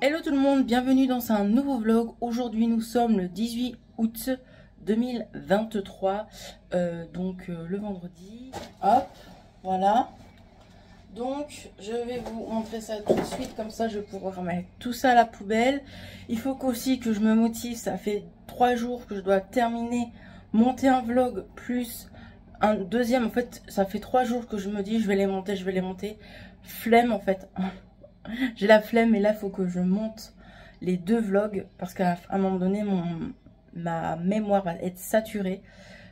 Hello tout le monde, bienvenue dans un nouveau vlog. Aujourd'hui nous sommes le 18 août 2023, le vendredi. Hop, voilà. Donc je vais vous montrer ça tout de suite, comme ça je vais pouvoir remettre tout ça à la poubelle. Il faut qu'aussi que je me motive, ça fait 3 jours que je dois terminer, monter un vlog plus un deuxième. En fait ça fait 3 jours que je me dis je vais les monter, flemme en fait. J'ai la flemme et là il faut que je monte les 2 vlogs parce qu'à un moment donné ma mémoire va être saturée.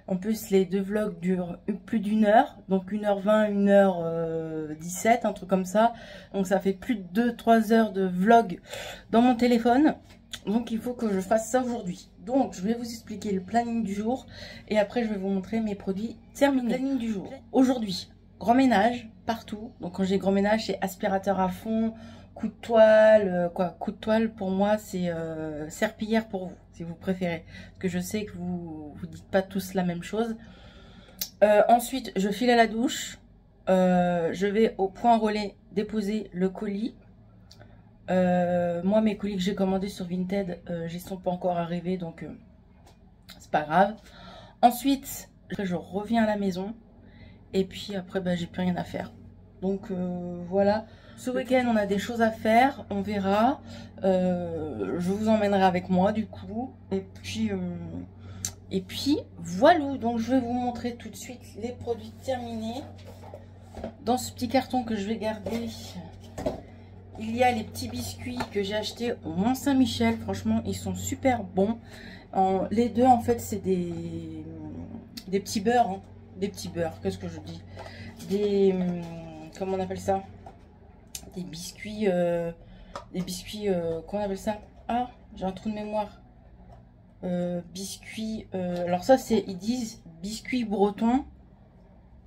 En plus les 2 vlogs durent plus d'1 heure, donc 1h20, 1h17, un truc comme ça. Donc ça fait plus de 2-3 heures de vlog dans mon téléphone. Donc il faut que je fasse ça aujourd'hui. Donc je vais vous expliquer le planning du jour et après je vais vous montrer mes produits terminés. Le planning du jour. Aujourd'hui, grand ménage partout. Donc quand j'ai grand ménage, c'est aspirateur à fond, coup de toile, coup de toile pour moi c'est serpillière pour vous, si vous préférez. Parce que je sais que vous dites pas tous la même chose. Ensuite, je file à la douche. Je vais au point relais déposer le colis. Moi, mes colis que j'ai commandés sur Vinted, ils sont pas encore arrivés, donc c'est pas grave. Ensuite, je reviens à la maison. Et puis après, j'ai plus rien à faire. Donc voilà. Ce week-end, on a des choses à faire. On verra. Je vous emmènerai avec moi du coup. Et puis voilà. Donc je vais vous montrer tout de suite les produits terminés. Dans ce petit carton que je vais garder, il y a les petits biscuits que j'ai achetés au Mont Saint-Michel. Franchement, ils sont super bons. Les deux, en fait, c'est des petits beurres. Hein. Des petits beurres, qu'est-ce que je dis? Comment on appelle ça? Des biscuits, comment on appelle ça? Ah, j'ai un trou de mémoire. Biscuits, alors ça c'est, ils disent biscuits bretons.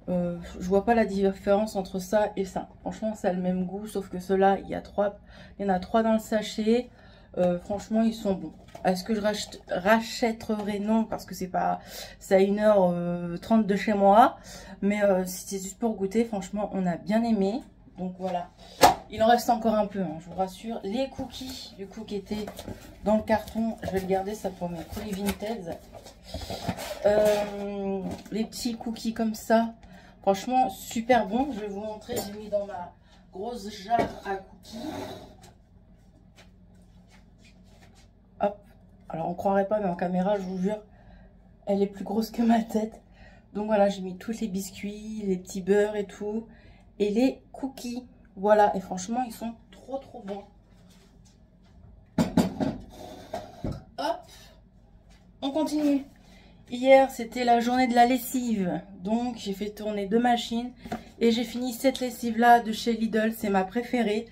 Je vois pas la différence entre ça et ça. Franchement, ça a le même goût, sauf que ceux-là, il y en a 3 dans le sachet. Franchement, ils sont bons. Est-ce que je rachèterai? Non, parce que c'est à 1h30 de chez moi. Mais si c'est juste pour goûter, franchement, on a bien aimé. Donc voilà. Il en reste encore un peu, hein, je vous rassure. Les cookies, du coup, qui étaient dans le carton, je vais le garder, ça pour mes colis Vinted. Les petits cookies comme ça. Franchement, super bon. Je vais vous montrer. J'ai mis dans ma grosse jarre à cookies. Hop. Alors, on croirait pas, mais en caméra, je vous jure, elle est plus grosse que ma tête. Donc voilà, j'ai mis tous les biscuits, les petits beurres et tout. Et les cookies. Voilà. Et franchement, ils sont trop bons. Hop. On continue. Hier, c'était la journée de la lessive. Donc, j'ai fait tourner 2 machines. Et j'ai fini cette lessive-là de chez Lidl. C'est ma préférée.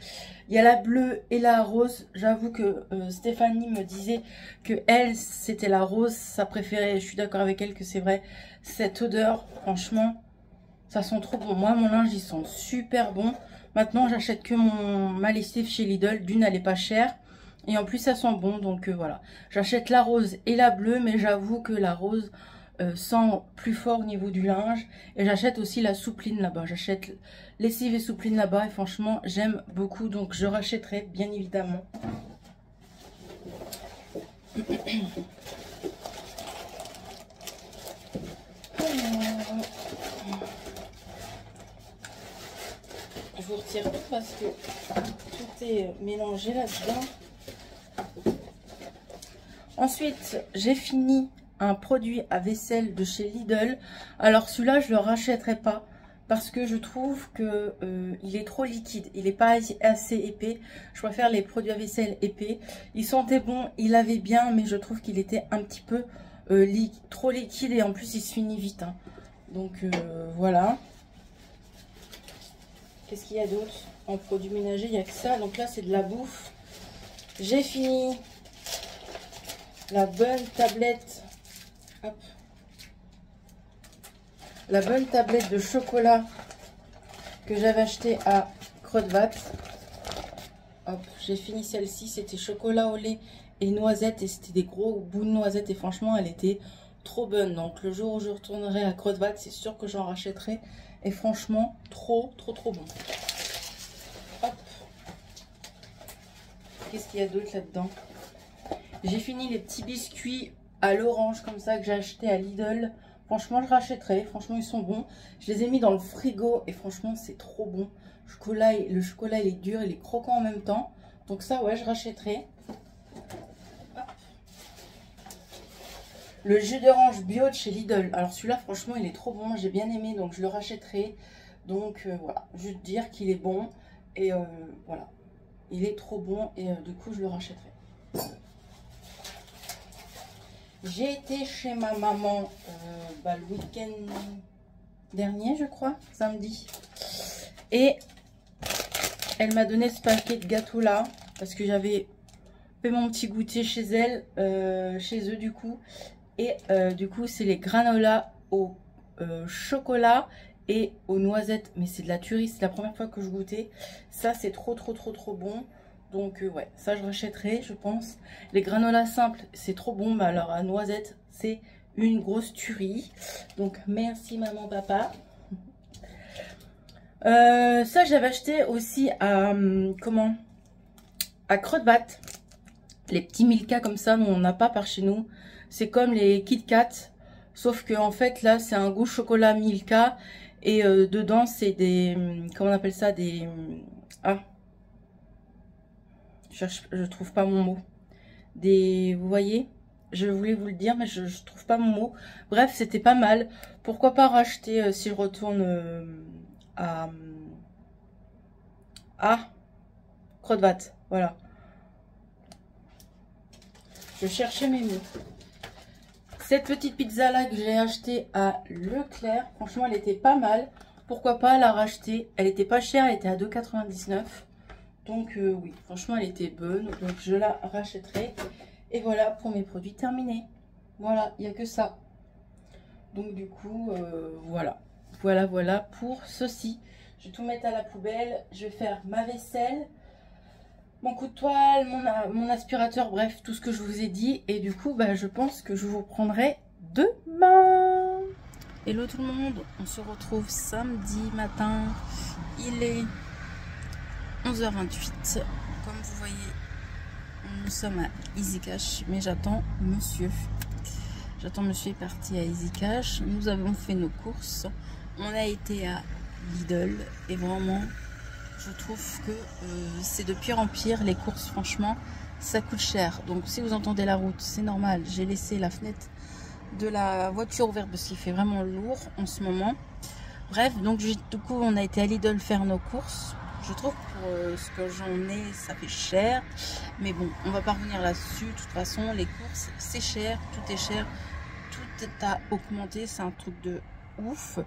Il y a la bleue et la rose. J'avoue que Stéphanie me disait que elle, c'était la rose, sa préférée. Je suis d'accord avec elle que c'est vrai. Cette odeur, franchement, ça sent trop bon. Moi, mon linge, ils sont super bons. Maintenant, j'achète que ma lessive chez Lidl. D'une, elle est pas chère. Et en plus, ça sent bon. Donc voilà. J'achète la rose et la bleue. Mais j'avoue que la rose sent plus fort au niveau du linge. Et j'achète aussi la soupline là-bas. J'achète lessive et soupline là-bas. Et franchement, j'aime beaucoup. Donc je rachèterai bien évidemment. Je vous retire tout parce que tout est mélangé là-dedans. Ensuite, j'ai fini un produit à vaisselle de chez Lidl. Alors celui-là, je le rachèterai pas parce que je trouve que il est trop liquide. Il n'est pas assez épais. Je préfère les produits à vaisselle épais. Il sentait bon, il avait bien, mais je trouve qu'il était un petit peu trop liquide et en plus il se finit vite. Hein. Donc voilà. Qu'est-ce qu'il y a d'autre en produits ménagers? Il n'y a que ça. Donc là, c'est de la bouffe. J'ai fini la bonne tablette. Hop. La bonne tablette de chocolat que j'avais acheté à Kruidvat. Hop, j'ai fini celle-ci. C'était chocolat au lait et noisettes. Et c'était des gros bouts de noisettes. Et franchement, elle était trop bonne. Donc le jour où je retournerai à Kruidvat, c'est sûr que j'en rachèterai. Et franchement, trop bon. Hop. qu'est-ce qu'il y a d'autre là-dedans? J'ai fini les petits biscuits à l'orange comme ça que j'ai acheté à Lidl. Franchement, je rachèterai. Franchement, ils sont bons. Je les ai mis dans le frigo et franchement, c'est trop bon. Le chocolat, il est dur, il est croquant en même temps. Donc ça, ouais, je rachèterai. Le jus d'orange bio de chez Lidl. Alors celui-là, franchement, il est trop bon. J'ai bien aimé, donc je le rachèterai. Donc voilà, juste dire qu'il est bon. Et voilà, il est trop bon et du coup, je le rachèterai. J'ai été chez ma maman le week-end dernier, je crois, samedi. Et elle m'a donné ce paquet de gâteaux là, parce que j'avais fait mon petit goûter chez elle, chez eux du coup. Et du coup, c'est les granolas au chocolat et aux noisettes. Mais c'est de la tuerie, c'est la première fois que je goûtais. Ça, c'est trop bon. Donc ouais, ça je rachèterai, je pense. Les granolas simples, c'est trop bon. Mais alors à noisette, c'est une grosse tuerie. Donc merci maman, papa. Ça j'avais acheté aussi à à Creux-de-Bat. Les petits Milka comme ça, nous on n'a pas par chez nous. C'est comme les Kit Kat, sauf que en fait là c'est un goût chocolat Milka et dedans c'est des, comment on appelle ça, des, je trouve pas mon mot. Vous voyez, je voulais vous le dire, mais je trouve pas mon mot. Bref, c'était pas mal. Pourquoi pas racheter si je retourne à Creux-de-Bat. Voilà. Je cherchais mes mots. Cette petite pizza là que j'ai achetée à Leclerc, franchement, elle était pas mal. Pourquoi pas la racheter? Elle était pas chère, elle était à 2,99 €. Donc oui, franchement elle était bonne, donc je la rachèterai. Et voilà pour mes produits terminés. Voilà, il n'y a que ça. Donc du coup, voilà pour ceci. Je vais tout mettre à la poubelle, je vais faire ma vaisselle, mon coup de toile, mon aspirateur, bref, tout ce que je vous ai dit. Et du coup, je pense que je vous reprendrai demain. Hello tout le monde, on se retrouve samedi matin. Il est 11h28, comme vous voyez, nous sommes à Easy Cash, mais j'attends monsieur. Monsieur est parti à Easy Cash. Nous avons fait nos courses. On a été à Lidl et vraiment, je trouve que c'est de pire en pire. Les courses, franchement, ça coûte cher. Donc si vous entendez la route, c'est normal. J'ai laissé la fenêtre de la voiture ouverte parce qu'il fait vraiment lourd en ce moment. Bref, donc du coup, on a été à Lidl faire nos courses. Je trouve que pour ce que j'en ai, ça fait cher. Mais bon, on va pas revenir là-dessus. De toute façon, les courses, c'est cher. Tout est cher. Tout a augmenté. C'est un truc de ouf.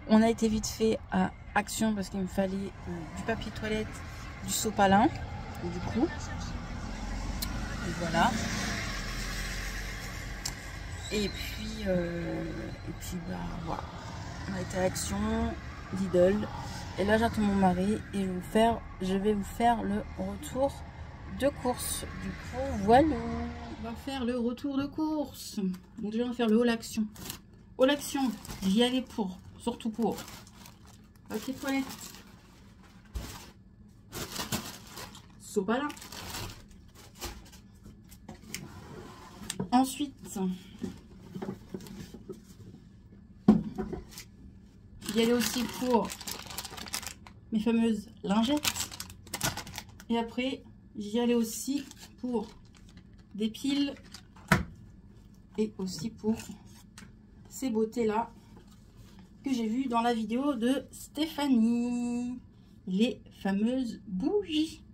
On a été vite fait à Action parce qu'il me fallait du papier toilette, du sopalin. Du coup, et voilà. Et puis voilà. On a été à Action, Lidl. Et là, j'attends mon mari et je vais vous faire le retour de course. Du coup, voilà. On va faire le retour de course. Donc, déjà, on va faire le haul action. Haul action, j'y allais surtout pour papier toilette, sopalin. Ensuite, j'y allais aussi pour mes fameuses lingettes. Et après, j'y allais aussi pour des piles. Et aussi pour ces beautés là que j'ai vues dans la vidéo de Stéphanie. Les fameuses bougies.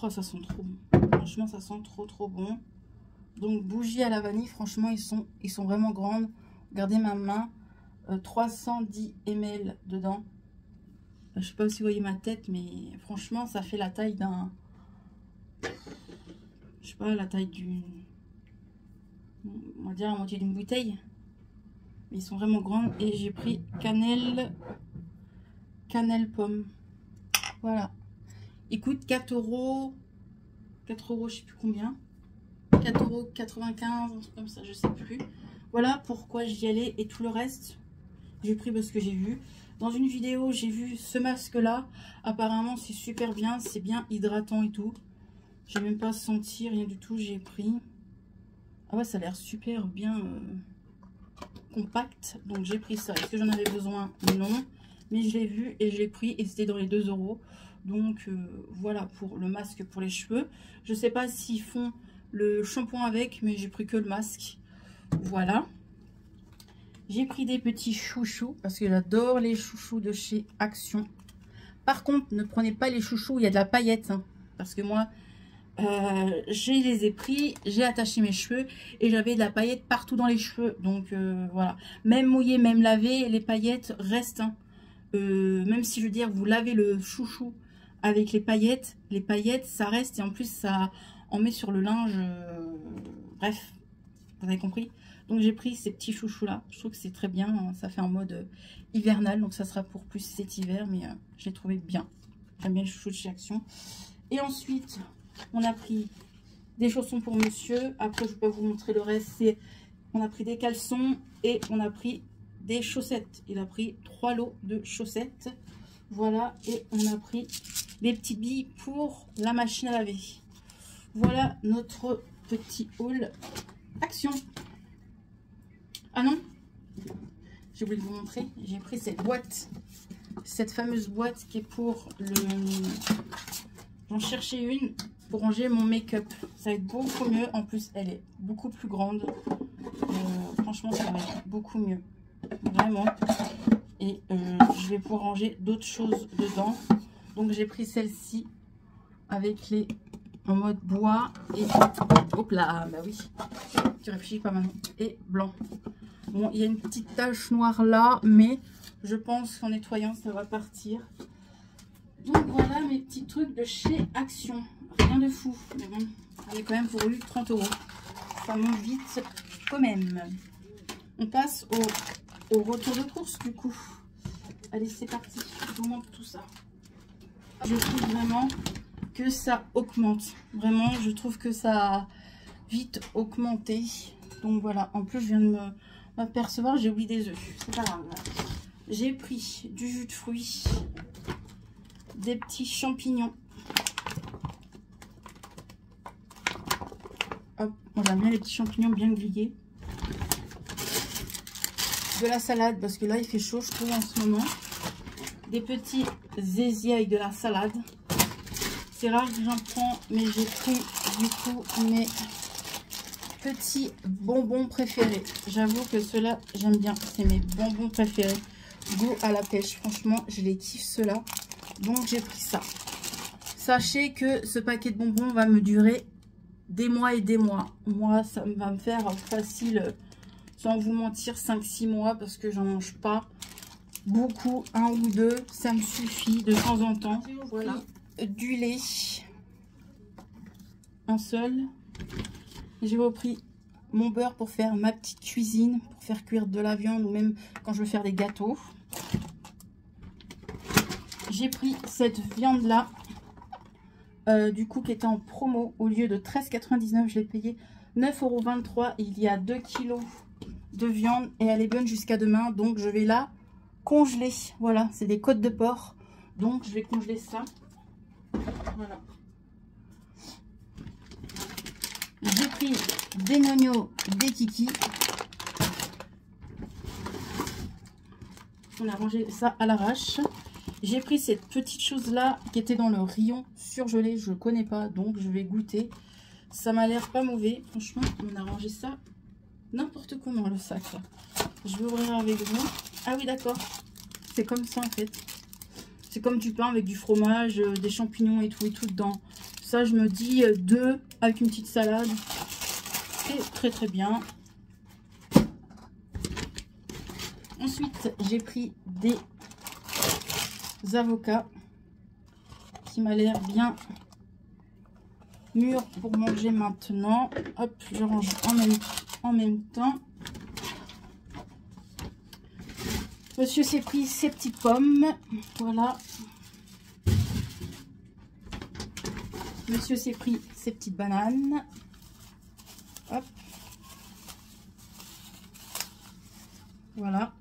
Oh, ça sent trop bon. Franchement, ça sent trop bon. Donc, bougies à la vanille, franchement, ils sont vraiment grandes. Regardez ma main. 310 ml dedans. Je sais pas si vous voyez ma tête, mais franchement, ça fait la taille d'un... Je sais pas, la taille d'une... On va dire la moitié d'une bouteille. Ils sont vraiment grands. Et j'ai pris cannelle pomme. Voilà. Ils coûtent 4 €. 4 €, je sais plus combien. 4,95 €, un truc comme ça, je sais plus. Voilà pourquoi j'y allais. Et tout le reste, j'ai pris parce que j'ai vu. Dans une vidéo, j'ai vu ce masque-là. Apparemment, c'est super bien. C'est bien hydratant et tout. J'ai même pas senti, rien du tout, j'ai pris. Ah ouais, ça a l'air super bien compact. Donc j'ai pris ça. Est-ce que j'en avais besoin? Non. Mais je l'ai vu et je l'ai pris et c'était dans les 2 €. Donc voilà pour le masque pour les cheveux. Je sais pas s'ils font le shampoing avec, mais j'ai pris que le masque. Voilà. J'ai pris des petits chouchous parce que j'adore les chouchous de chez Action. Par contre, ne prenez pas les chouchous où il y a de la paillette. Hein, parce que moi, je les ai pris, j'ai attaché mes cheveux et j'avais de la paillette partout dans les cheveux. Donc voilà. Même mouillé, même lavé, les paillettes restent. Hein. Même si je veux dire, vous lavez le chouchou avec les paillettes ça reste. Et en plus, ça en met sur le linge. Bref, vous avez compris. Donc j'ai pris ces petits chouchous là. Je trouve que c'est très bien. Hein. Ça fait en mode hivernal. Donc ça sera pour plus cet hiver. Mais je l'ai trouvé bien. J'aime bien les chouchous de chez Action. Et ensuite, on a pris des chaussons pour monsieur. Après, je vais pas vous montrer le reste. On a pris des caleçons et on a pris des chaussettes. Il a pris 3 lots de chaussettes. Voilà. Et on a pris des petites billes pour la machine à laver. Voilà notre petit haul Action. Ah non, j'ai oublié de vous montrer. J'ai pris cette boîte. Cette fameuse boîte qui est pour le... J'en cherchais une pour ranger mon make-up. Ça va être beaucoup mieux. En plus, elle est beaucoup plus grande. Franchement, ça va être beaucoup mieux. Vraiment. Et je vais pouvoir ranger d'autres choses dedans. Donc, j'ai pris celle-ci avec les... en mode bois et... Hop là, bah oui. Tu réfléchis pas maintenant. Et blanc. Bon, il y a une petite tache noire là, mais je pense qu'en nettoyant, ça va partir. Donc voilà mes petits trucs de chez Action. Rien de fou, mais bon, j'ai quand même pour lui 30 €. Ça monte vite quand même. On passe au retour de course du coup. Allez, c'est parti. Je vous montre tout ça. Je trouve vraiment que ça augmente. Vraiment, je trouve que ça a vite augmenté. Donc voilà, en plus je viens de m'apercevoir, j'ai oublié des œufs. C'est pas grave. J'ai pris du jus de fruits, des petits champignons. Hop, moi j'aime bien les petits champignons bien grillés. De la salade, parce que là il fait chaud je trouve en ce moment. Des petits zézis avec de la salade. C'est rare que j'en prends, mais j'ai pris du coup mes petits bonbons préférés. J'avoue que ceux-là j'aime bien, c'est mes bonbons préférés. Goût à la pêche, franchement je les kiffe ceux-là. Donc j'ai pris ça. Sachez que ce paquet de bonbons va me durer des mois et des mois. Moi ça va me faire facile, sans vous mentir, 5-6 mois parce que j'en mange pas beaucoup, 1 ou 2, ça me suffit de temps en temps. Voilà. Du lait, un seul. J'ai repris mon beurre pour faire ma petite cuisine, pour faire cuire de la viande ou même quand je veux faire des gâteaux. J'ai pris cette viande là, du coup qui était en promo. Au lieu de 13,99 je l'ai payé 9,23 €. Il y a 2 kilos de viande et elle est bonne jusqu'à demain. Donc je vais la congeler. Voilà, c'est des côtes de porc. Donc je vais congeler ça. Voilà. J'ai pris des nognons, des kikis. On a rangé ça à l'arrache. J'ai pris cette petite chose là qui était dans le rayon surgelé. Je ne connais pas, donc je vais goûter. Ça m'a l'air pas mauvais. Franchement, on a rangé ça n'importe comment le sac là. Je vais ouvrir avec vous. Ah oui, d'accord. C'est comme ça en fait. C'est comme du pain avec du fromage, des champignons et tout dedans. Ça, je me dis 2 avec une petite salade. C'est très très bien. Ensuite, j'ai pris des avocats qui m'a l'air bien mûr pour manger maintenant. Hop, je range en même temps. Monsieur s'est pris ses petites pommes. Voilà. Monsieur s'est pris ses petites bananes. Hop. Voilà.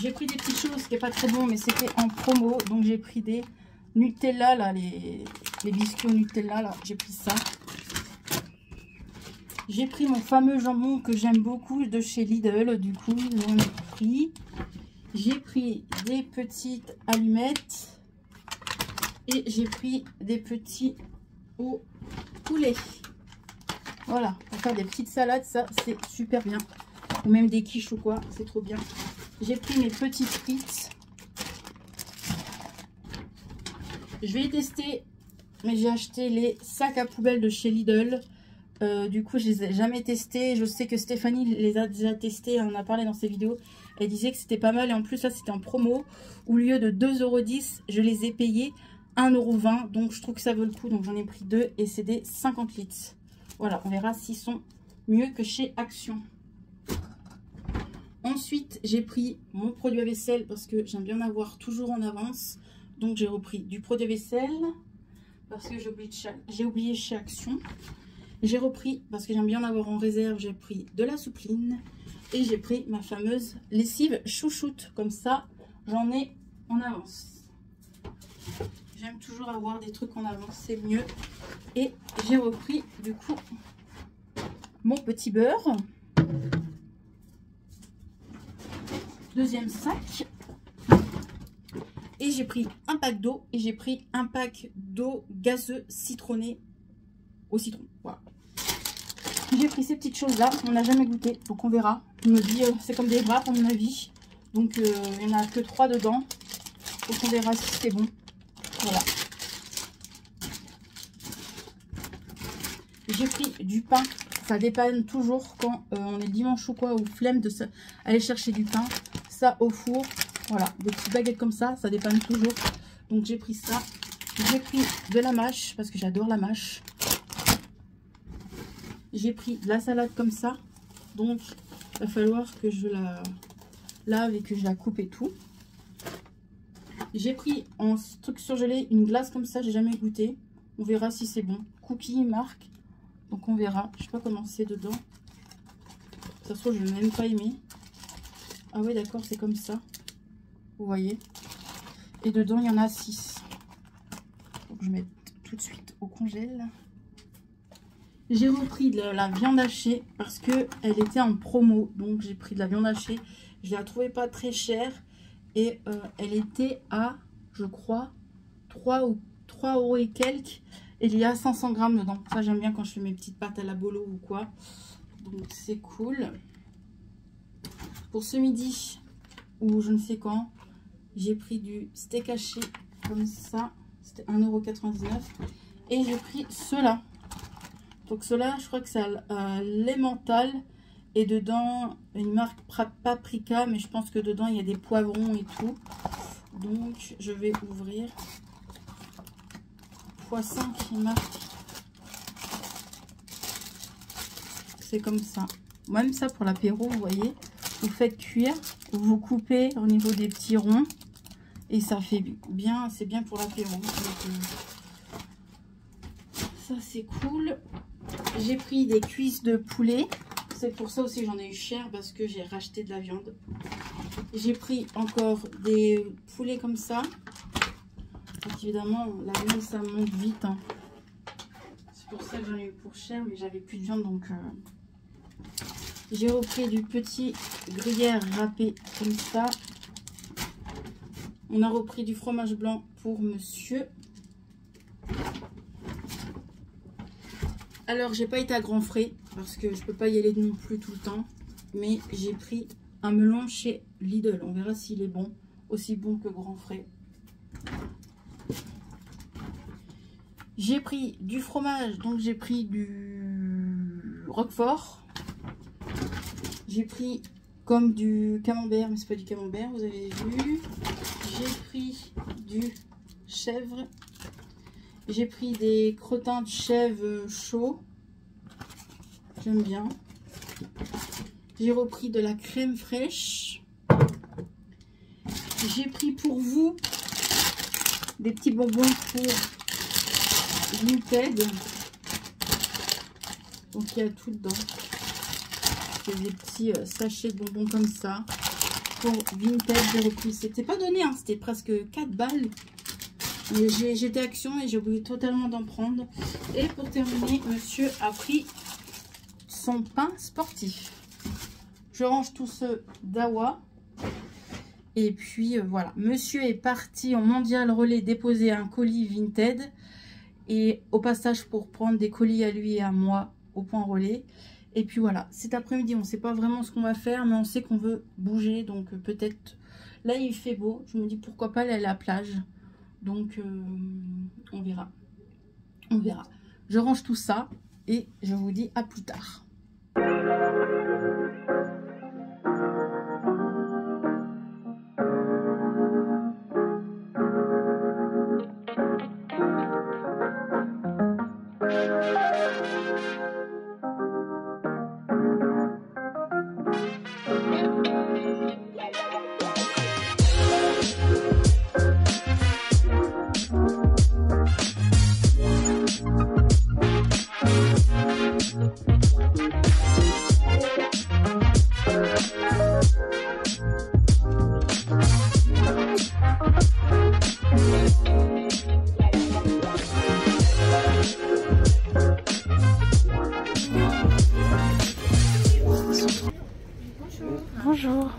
J'ai pris des petites choses qui n'est pas très bon, mais c'était en promo. Donc j'ai pris des Nutella, là, les biscuits au Nutella, là. J'ai pris ça. J'ai pris mon fameux jambon que j'aime beaucoup de chez Lidl. Du coup, j'en ai pris. J'ai pris des petites allumettes. Et j'ai pris des petits au poulet. Voilà, pour faire des petites salades, ça c'est super bien. Ou même des quiches ou quoi, c'est trop bien. J'ai pris mes petites frites. Je vais les tester, mais j'ai acheté les sacs à poubelle de chez Lidl. Du coup, je les ai jamais testés. Je sais que Stéphanie les a déjà testés, elle en a parlé dans ses vidéos. Elle disait que c'était pas mal et en plus, ça c'était en promo. Au lieu de 2,10 €, je les ai payés 1,20 €. Donc, je trouve que ça vaut le coup. Donc, j'en ai pris 2 et c'est des 50 litres. Voilà, on verra s'ils sont mieux que chez Action. Ensuite, j'ai pris mon produit à vaisselle parce que j'aime bien en avoir toujours en avance. Donc, j'ai repris du produit à vaisselle parce que j'ai oublié chez Action. J'ai repris, parce que j'aime bien en avoir en réserve, j'ai pris de la soupline. Et j'ai pris ma fameuse lessive chouchoute. Comme ça, j'en ai en avance. J'aime toujours avoir des trucs en avance, c'est mieux. Et j'ai repris du coup mon petit beurre. Deuxième sac. Et j'ai pris un pack d'eau. Et j'ai pris un pack d'eau gazeux citronné au citron. Voilà. J'ai pris ces petites choses-là. On n'a jamais goûté. Donc on verra. On me dit c'est comme des wraps à mon avis. Donc il n'y en a que 3 dedans. Donc on verra si c'est bon. Voilà. J'ai pris du pain. Ça dépanne toujours quand on est dimanche ou quoi, ou flemme de aller chercher du pain. Ça au four. Voilà, des petites baguettes comme ça, ça dépanne toujours. Donc j'ai pris ça. J'ai pris de la mâche parce que j'adore la mâche. J'ai pris de la salade comme ça. Donc il va falloir que je la lave et que je la coupe et tout. J'ai pris en truc surgelé une glace comme ça, j'ai jamais goûté. On verra si c'est bon. Cookie marque. Donc on verra. Je sais pas comment c'est dedans. Ça se trouve, je n'ai même pas aimé. Ah oui, d'accord, c'est comme ça. Vous voyez. Et dedans, il y en a 6. Donc je vais mettre tout de suite au congèle. J'ai repris de la viande hachée parce que elle était en promo. Donc j'ai pris de la viande hachée. Je la trouvais pas très chère. Et elle était à, je crois, 3 € et quelques. Et il y a 500 grammes dedans. Ça, j'aime bien quand je fais mes petites pâtes à la bolo ou quoi. Donc, c'est cool. Pour ce midi, ou je ne sais quand, j'ai pris du steak haché comme ça. C'était 1,99 €. Et j'ai pris cela. Donc, cela, je crois que c'est l'emmental. Et dedans, une marque Paprika. Mais je pense que dedans, il y a des poivrons et tout. Donc, je vais ouvrir. Poisson qui marque. C'est comme ça. Même ça pour l'apéro, vous voyez. Vous faites cuire. Vous coupez au niveau des petits ronds. Et ça fait bien. C'est bien pour l'apéro. Ça, c'est cool. J'ai pris des cuisses de poulet. C'est pour ça aussi que j'en ai eu cher. Parce que j'ai racheté de la viande. J'ai pris encore des poulets comme ça. Donc évidemment, la viande, ça monte vite. Hein. C'est pour ça que j'en ai eu pour cher, mais j'avais plus de viande. Donc j'ai repris du petit gruyère râpé comme ça. On a repris du fromage blanc pour monsieur. Alors, j'ai pas été à Grand Frais parce que je peux pas y aller non plus tout le temps. Mais j'ai pris un melon chez Lidl. On verra s'il est bon. Aussi bon que Grand Frais. J'ai pris du fromage, donc j'ai pris du Roquefort. J'ai pris comme du camembert, mais c'est pas du camembert, vous avez vu. J'ai pris du chèvre. J'ai pris des crottins de chèvre chauds. J'aime bien. J'ai repris de la crème fraîche. J'ai pris pour vous des petits bonbons pour Vinted. Donc il y a tout dedans. C'est des petits sachets de bonbons comme ça. pour Vinted. J'ai repris. C'était pas donné, hein, c'était presque 4 balles. Mais j'étais action et j'ai oublié totalement d'en prendre. Et pour terminer, monsieur a pris son pain sportif. Je range tout ce Dawa. Et puis voilà, monsieur est parti en mondial relais déposer un colis Vinted. Et au passage pour prendre des colis à lui et à moi au point relais. Et puis voilà, cet après-midi, on ne sait pas vraiment ce qu'on va faire, mais on sait qu'on veut bouger. Donc peut-être, là il fait beau, je me dis pourquoi pas aller à la plage. Donc on verra. On verra. Je range tout ça et je vous dis à plus tard. Bonjour.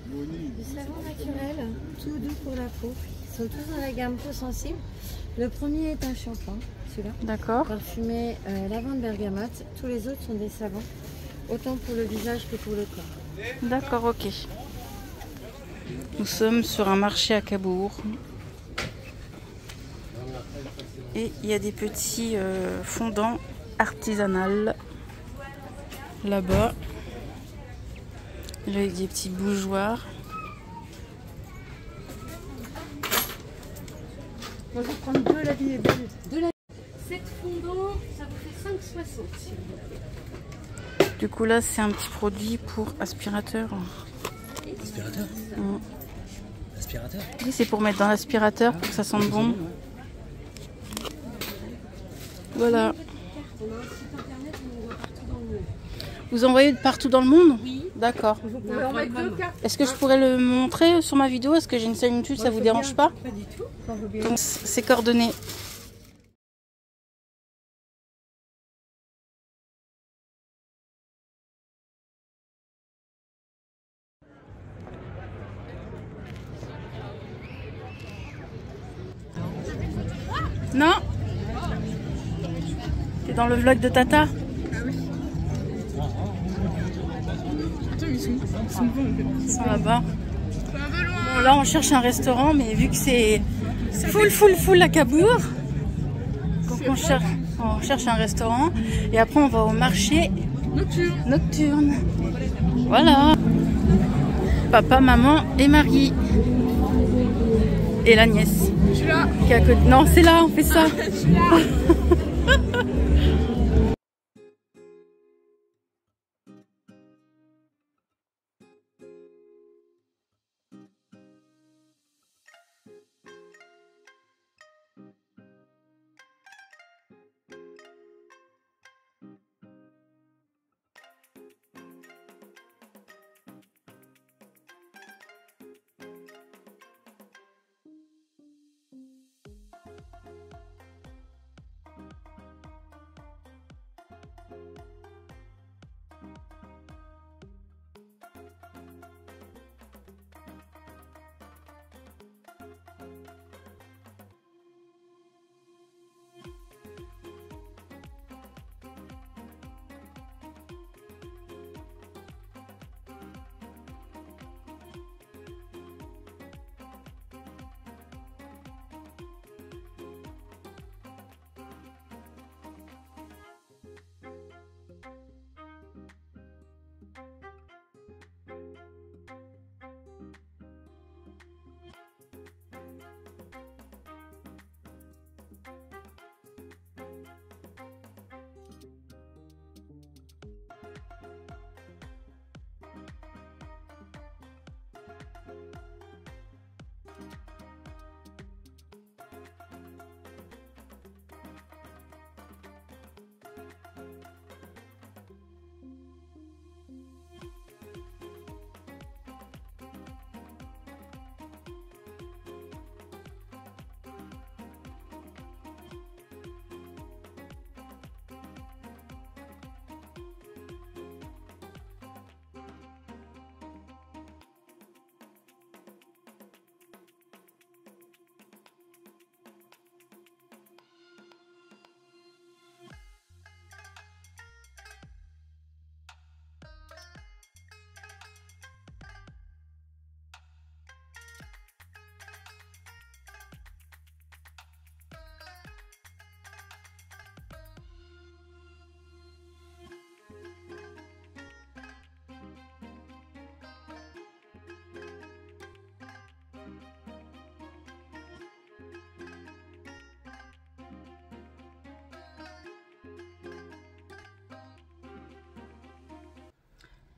Du savon naturel, tout doux pour la peau. Ils sont tous dans la gamme peau sensible. Le premier est un shampoing, celui-là. D'accord. Parfumé lavande bergamote. Tous les autres sont des savons, autant pour le visage que pour le corps. D'accord, ok. Nous sommes sur un marché à Cabourg. Et il y a des petits fondants artisanaux là-bas. Là, il y a des petits bougeoirs. Moi, je vais prendre deux, la vie est belle. 7 fondants, ça vous fait 5,60. Du coup, là, c'est un petit produit pour aspirateur. Aspirateur Aspirateur. Oui, c'est pour mettre dans l'aspirateur pour que ça sente bon. Voilà. On a un site internet où on voit partout dans le monde. Vous envoyez partout dans le monde? Oui. D'accord. Vous pouvez en mettre 2 cartes. Est-ce que je pourrais le montrer sur ma vidéo? Est-ce que j'ai une similitude? Ça vous dérange pas? Pas du tout. Quand vous Donc, c'est coordonné. Non? T'es dans le vlog de Tata? Ils sont là-bas. Bon, là, on cherche un restaurant, mais vu que c'est full à Cabourg, donc on cherche un restaurant. Et après, on va au marché nocturne. Voilà. Papa, maman et Marie. Et la nièce. Je suis là. Qui est à côté. Non, c'est là, on fait ça. Je suis là.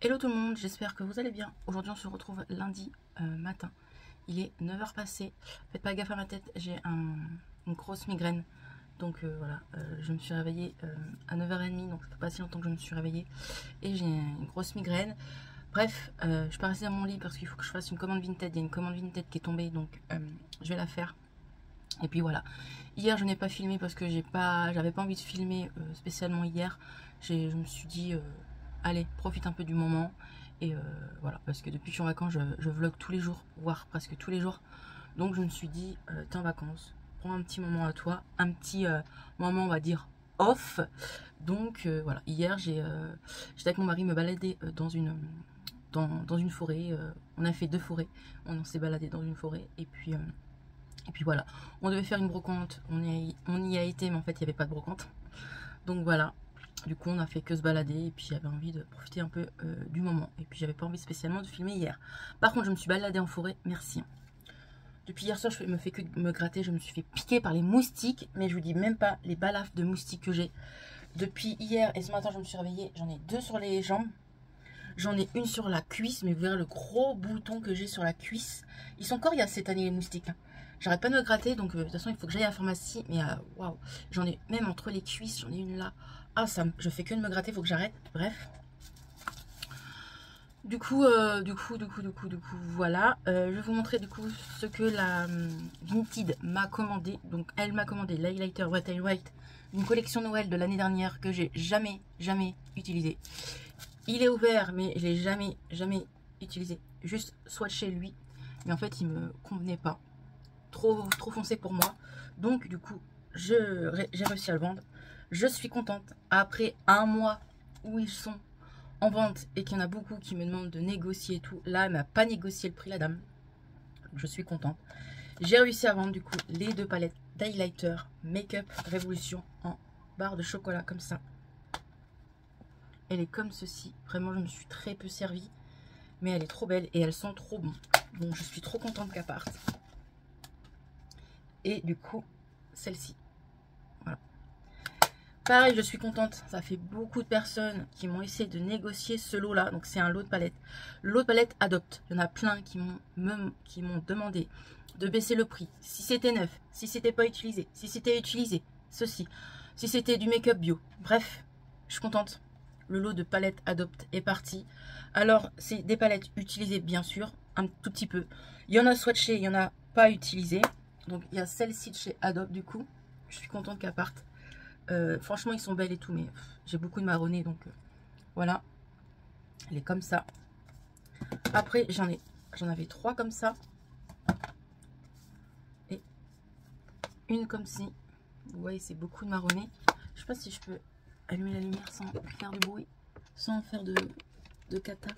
Hello tout le monde, j'espère que vous allez bien. Aujourd'hui on se retrouve lundi matin. Il est 9 h passé. Faites pas gaffe à ma tête, j'ai une grosse migraine. Donc voilà, je me suis réveillée à 9 h 30, donc ça fait pas si longtemps que je me suis réveillée. Et j'ai une grosse migraine. Bref, je suis pas restée dans mon lit parce qu'il faut que je fasse une commande Vinted. Il y a une commande Vinted qui est tombée, donc je vais la faire. Et puis voilà. Hier je n'ai pas filmé parce que j'avais pas envie de filmer spécialement hier. Je me suis dit... allez, profite un peu du moment. Et voilà, parce que depuis que je suis en vacances, je vlog tous les jours, voire presque tous les jours. Donc je me suis dit, t'es en vacances, prends un petit moment à toi, un petit moment, on va dire, off. Donc voilà, hier, j'étais avec mon mari me balader dans une forêt. On a fait 2 forêts, on s'est baladé dans une forêt. Et puis voilà, on devait faire une brocante, on y a été, mais en fait, il n'y avait pas de brocante. Donc voilà. Du coup on a fait que se balader et puis j'avais envie de profiter un peu du moment. Et puis j'avais pas envie spécialement de filmer hier. Par contre je me suis baladée en forêt, merci. Depuis hier soir je me fais que me gratter, je me suis fait piquer par les moustiques. Mais je vous dis même pas les balafres de moustiques que j'ai. Depuis hier et ce matin je me suis réveillée, j'en ai 2 sur les jambes. J'en ai une sur la cuisse, mais vous verrez le gros bouton que j'ai sur la cuisse. Ils sont coriaces cette année les moustiques. Hein. J'arrête pas de me gratter, donc de toute façon il faut que j'aille à la pharmacie. Mais waouh, j'en ai même entre les cuisses, j'en ai une là. Ah, je fais que de me gratter, faut que j'arrête. Bref. Du coup, voilà. Je vais vous montrer du coup ce que la Vinted m'a commandé. Donc, elle m'a commandé l'highlighter Wet n White, une collection Noël de l'année dernière que j'ai jamais utilisé. Il est ouvert, mais je l'ai jamais utilisé. Juste swatché lui. Mais en fait, il me convenait pas. Trop foncé pour moi. Donc, du coup, j'ai réussi à le vendre. Je suis contente. Après un mois où ils sont en vente et qu'il y en a beaucoup qui me demandent de négocier et tout. Là, elle m'a pas négocié le prix, la dame. Donc, je suis contente. J'ai réussi à vendre du coup les 2 palettes d'highlighter Make-up Révolution en barre de chocolat comme ça. Elle est comme ceci. Vraiment, je me suis très peu servie. Mais elle est trop belle et elles sont trop bonnes. Donc, je suis trop contente qu'elle parte. Et du coup, celle-ci. Voilà. Pareil, je suis contente. Ça fait beaucoup de personnes qui m'ont essayé de négocier ce lot-là. Donc, c'est un lot de palettes. Le lot de palettes Adopte. Il y en a plein qui m'ont demandé de baisser le prix. Si c'était neuf, si c'était pas utilisé, si c'était utilisé, ceci. Si c'était du make-up bio. Bref, je suis contente. Le lot de palettes Adopte est parti. Alors, c'est des palettes utilisées, bien sûr. Un tout petit peu. Il y en a swatché, il y en a pas utilisé. Donc, il y a celle-ci de chez Adopte, du coup. Je suis contente qu'elle parte. Franchement ils sont belles et tout, mais j'ai beaucoup de marronné, donc voilà, elle est comme ça. Après j'en avais 3 comme ça et une comme ci. Vous voyez, c'est beaucoup de marronné. Je sais pas si je peux allumer la lumière sans faire de bruit, sans faire de cata.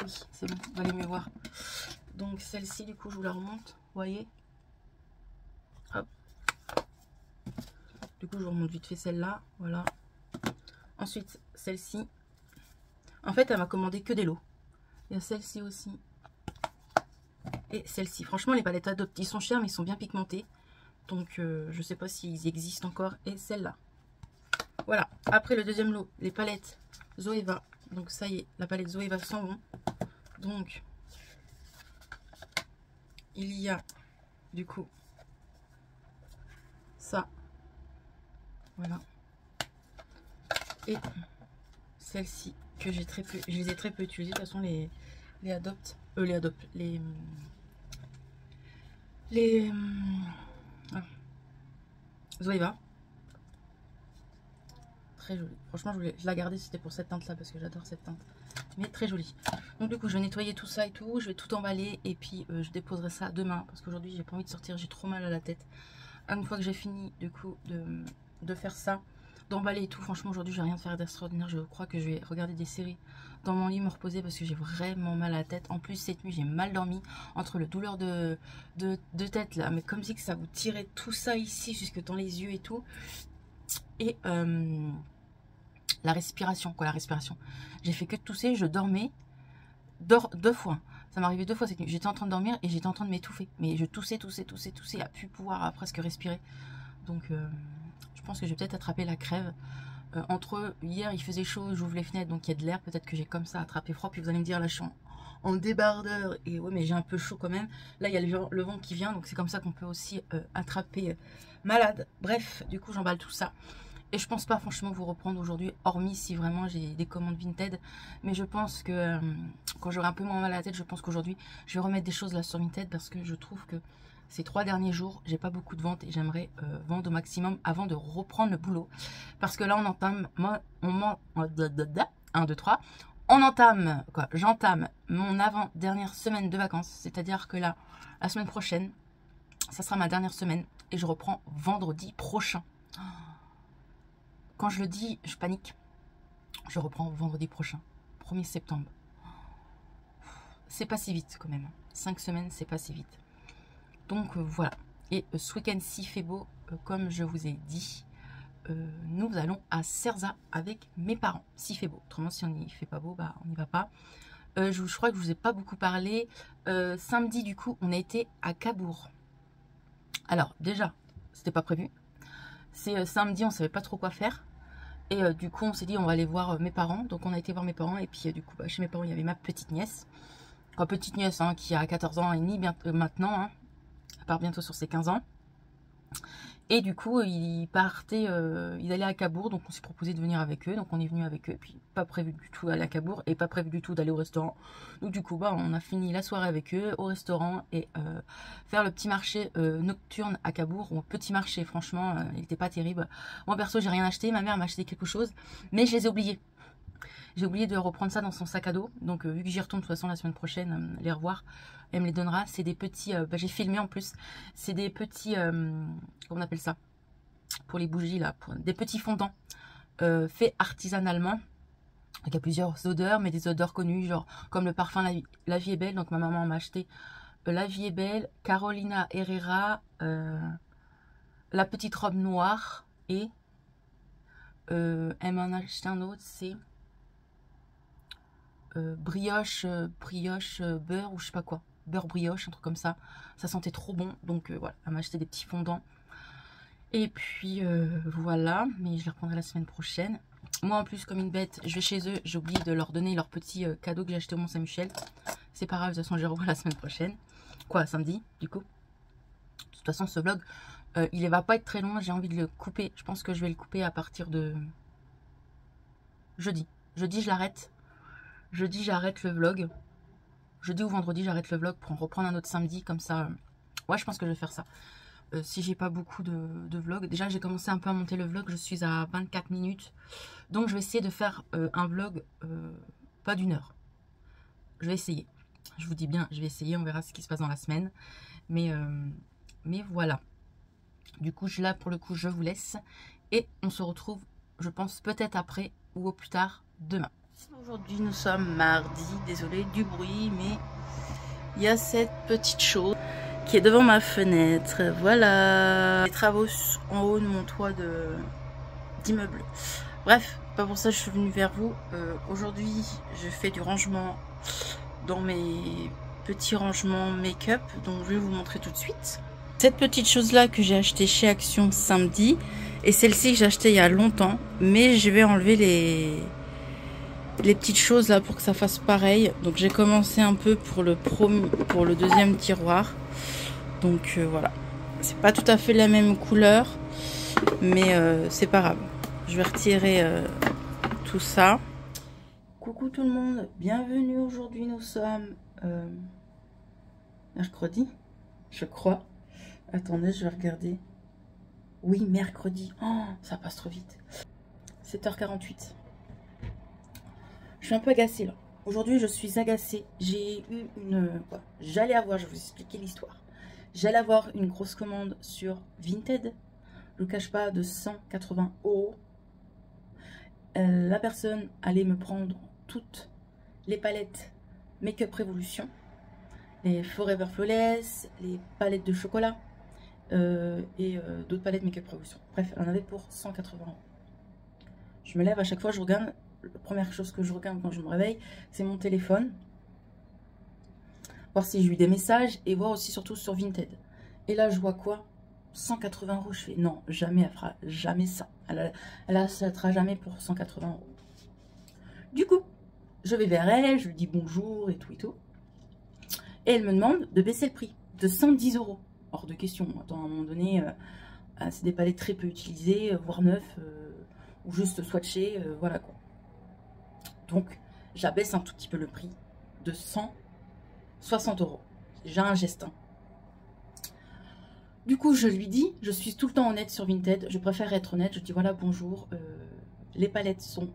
Oui, c'est bon, vous allez mieux voir. Donc celle-ci, du coup je vous la remonte, vous voyez. Hop. Du coup, je vous remonte vite fait celle-là. Voilà. Ensuite, celle-ci. En fait, elle m'a commandé que des lots. Il y a celle-ci aussi. Et celle-ci. Franchement, les palettes Adopte, ils sont chers, mais ils sont bien pigmentés. Donc, je sais pas s'ils existent encore. Et celle-là. Voilà. Après, le deuxième lot, les palettes Zoeva. Donc, ça y est, la palette Zoeva s'en vont. Donc, il y a, du coup, ça. Voilà. Et celle-ci que j'ai très peu, je les ai très peu utilisées. De toute façon, les Adopte, Zoeva. Très jolie. Franchement, je la gardais, c'était pour cette teinte là parce que j'adore cette teinte. Mais très jolie. Donc du coup, je vais nettoyer tout ça et tout. Je vais tout emballer et puis je déposerai ça demain parce qu'aujourd'hui, j'ai pas envie de sortir. J'ai trop mal à la tête. Une fois que j'ai fini du coup de faire ça, d'emballer et tout, franchement aujourd'hui j'ai rien de faire d'extraordinaire. Je crois que je vais regarder des séries dans mon lit, me reposer parce que j'ai vraiment mal à la tête. En plus cette nuit j'ai mal dormi entre le douleur de tête là, mais comme si que ça vous tirait tout ça ici jusque dans les yeux et tout. Et la respiration, quoi, la respiration. J'ai fait que de tousser, je dormais 2 fois. Ça m'arrivait 2 fois cette nuit. J'étais en train de dormir et j'étais en train de m'étouffer. Mais je toussais, à plus pouvoir presque respirer. Donc je pense que je vais peut-être attraper la crève. Entre hier il faisait chaud, j'ouvre les fenêtres donc il y a de l'air, peut-être que j'ai comme ça attrapé froid, puis vous allez me dire là je suis en débardeur et ouais mais j'ai un peu chaud quand même. Là il y a le vent qui vient, donc c'est comme ça qu'on peut aussi attraper malade. Bref, du coup j'emballe tout ça. Et je pense pas franchement vous reprendre aujourd'hui, hormis si vraiment j'ai des commandes Vinted. Mais je pense que quand j'aurai un peu moins mal à la tête, je pense qu'aujourd'hui je vais remettre des choses là sur Vinted, parce que je trouve que ces 3 derniers jours, j'ai pas beaucoup de ventes et j'aimerais vendre au maximum avant de reprendre le boulot. Parce que là on entame, j'entame mon avant-dernière semaine de vacances. C'est-à-dire que là, la semaine prochaine, ça sera ma dernière semaine et je reprends vendredi prochain. Quand je le dis, je panique. Je reprends vendredi prochain, 1er septembre. C'est pas si vite quand même. 5 semaines, c'est pas si vite. Donc voilà. Et ce week-end, s'il fait beau, comme je vous ai dit, nous allons à Cerza avec mes parents. S'il fait beau. Autrement, si on n'y fait pas beau, bah, on n'y va pas. Je crois que je vous ai pas beaucoup parlé. Samedi, du coup, on a été à Cabourg. Alors, déjà, c'était pas prévu. C'est samedi, on savait pas trop quoi faire. Et du coup, on s'est dit, on va aller voir mes parents. Donc, on a été voir mes parents. Et puis, du coup, bah, chez mes parents, il y avait ma petite nièce. Enfin, petite nièce, hein, qui a 14 ans et demi maintenant. Hein. Elle part bientôt sur ses 15 ans. Et du coup, ils allaient à Cabourg. Donc, on s'est proposé de venir avec eux. Donc, on est venu avec eux. Et puis, pas prévu du tout d'aller à Cabourg. Et pas prévu du tout d'aller au restaurant. Donc, du coup, bah, on a fini la soirée avec eux au restaurant. Et faire le petit marché nocturne à Cabourg. Ou petit marché, franchement, il n'était pas terrible. Moi, perso, j'ai rien acheté. Ma mère m'a acheté quelque chose. Mais je les ai oubliés. J'ai oublié de reprendre ça dans son sac à dos. Donc, vu que j'y retourne de toute façon la semaine prochaine, les revoir. Elle me les donnera. C'est des petits... j'ai filmé en plus. C'est des petits... comment on appelle ça? Pour les bougies, là. Des petits fondants faits artisanalement. Il y a plusieurs odeurs, mais des odeurs connues. Genre, comme le parfum La Vie est Belle. Donc, ma maman m'a acheté La Vie est Belle, Carolina Herrera, La Petite Robe Noire. Et elle m'en a acheté un autre, c'est... brioche beurre ou je sais pas quoi, beurre brioche, un truc comme ça. Ça sentait trop bon, donc voilà, elle m'a acheté des petits fondants. Et puis voilà, mais je les reprendrai la semaine prochaine. Moi en plus, comme une bête, je vais chez eux, j'ai oublié de leur donner leur petit cadeau que j'ai acheté au Mont-Saint-Michel. C'est pas grave, de toute façon je les revois la semaine prochaine, quoi, samedi du coup. De toute façon ce vlog il va pas être très long, j'ai envie de le couper. Je pense que je vais le couper à partir de jeudi je l'arrête. Jeudi, j'arrête le vlog. Jeudi ou vendredi, j'arrête le vlog pour en reprendre un autre samedi. Comme ça, ouais, je pense que je vais faire ça. Si j'ai pas beaucoup de vlogs. Déjà, j'ai commencé un peu à monter le vlog. Je suis à 24 minutes. Donc, je vais essayer de faire un vlog pas d'1 heure. Je vais essayer. Je vous dis bien, je vais essayer. On verra ce qui se passe dans la semaine. Mais voilà. Du coup, là, pour le coup, je vous laisse. Et on se retrouve, je pense, peut-être après ou au plus tard, demain. Aujourd'hui nous sommes mardi, désolé du bruit, mais il y a cette petite chose qui est devant ma fenêtre, voilà. Les travaux en haut de mon toit d'immeuble. Bref, pas pour ça que je suis venue vers vous. Aujourd'hui je fais du rangement dans mes petits rangements make-up, donc je vais vous montrer tout de suite. Cette petite chose là que j'ai acheté chez Action samedi, et celle-ci que j'ai acheté il y a longtemps, mais je vais enlever les petites choses là pour que ça fasse pareil. Donc j'ai commencé un peu pour le deuxième tiroir. Donc voilà, c'est pas tout à fait la même couleur, mais c'est pas grave. Je vais retirer tout ça. Coucou tout le monde, bienvenue. Aujourd'hui nous sommes mercredi, je crois. Attendez, je vais regarder. Oui, mercredi. Oh, ça passe trop vite. 7h48. Je suis un peu agacée là. Aujourd'hui, je suis agacée. J'ai eu j'allais avoir, je vais vous expliquer l'histoire. J'allais avoir une grosse commande sur Vinted. Je ne cache pas, de 180 €. La personne allait me prendre toutes les palettes Make-up Revolution, les Forever Flawless, les palettes de chocolat et d'autres palettes Make-up Revolution. Bref, elle en avait pour 180 €. Je me lève, à chaque fois je regarde. La première chose que je regarde quand je me réveille, c'est mon téléphone. Voir si j'ai eu des messages et voir aussi surtout sur Vinted. Et là, je vois quoi? 180 €. Je fais non, jamais, elle fera jamais ça. Elle achètera jamais pour 180 €. Du coup, je vais vers elle, je lui dis bonjour et tout et tout. Et elle me demande de baisser le prix de 110 €. Hors de question. Attends, à un moment donné, c'est des palettes très peu utilisées, voire neufs, ou juste swatchées, voilà quoi. Donc, j'abaisse un tout petit peu le prix de 160 €. J'ai un geste. Hein. Du coup, je lui dis, je suis tout le temps honnête sur Vinted, je préfère être honnête, je dis voilà, bonjour, les palettes sont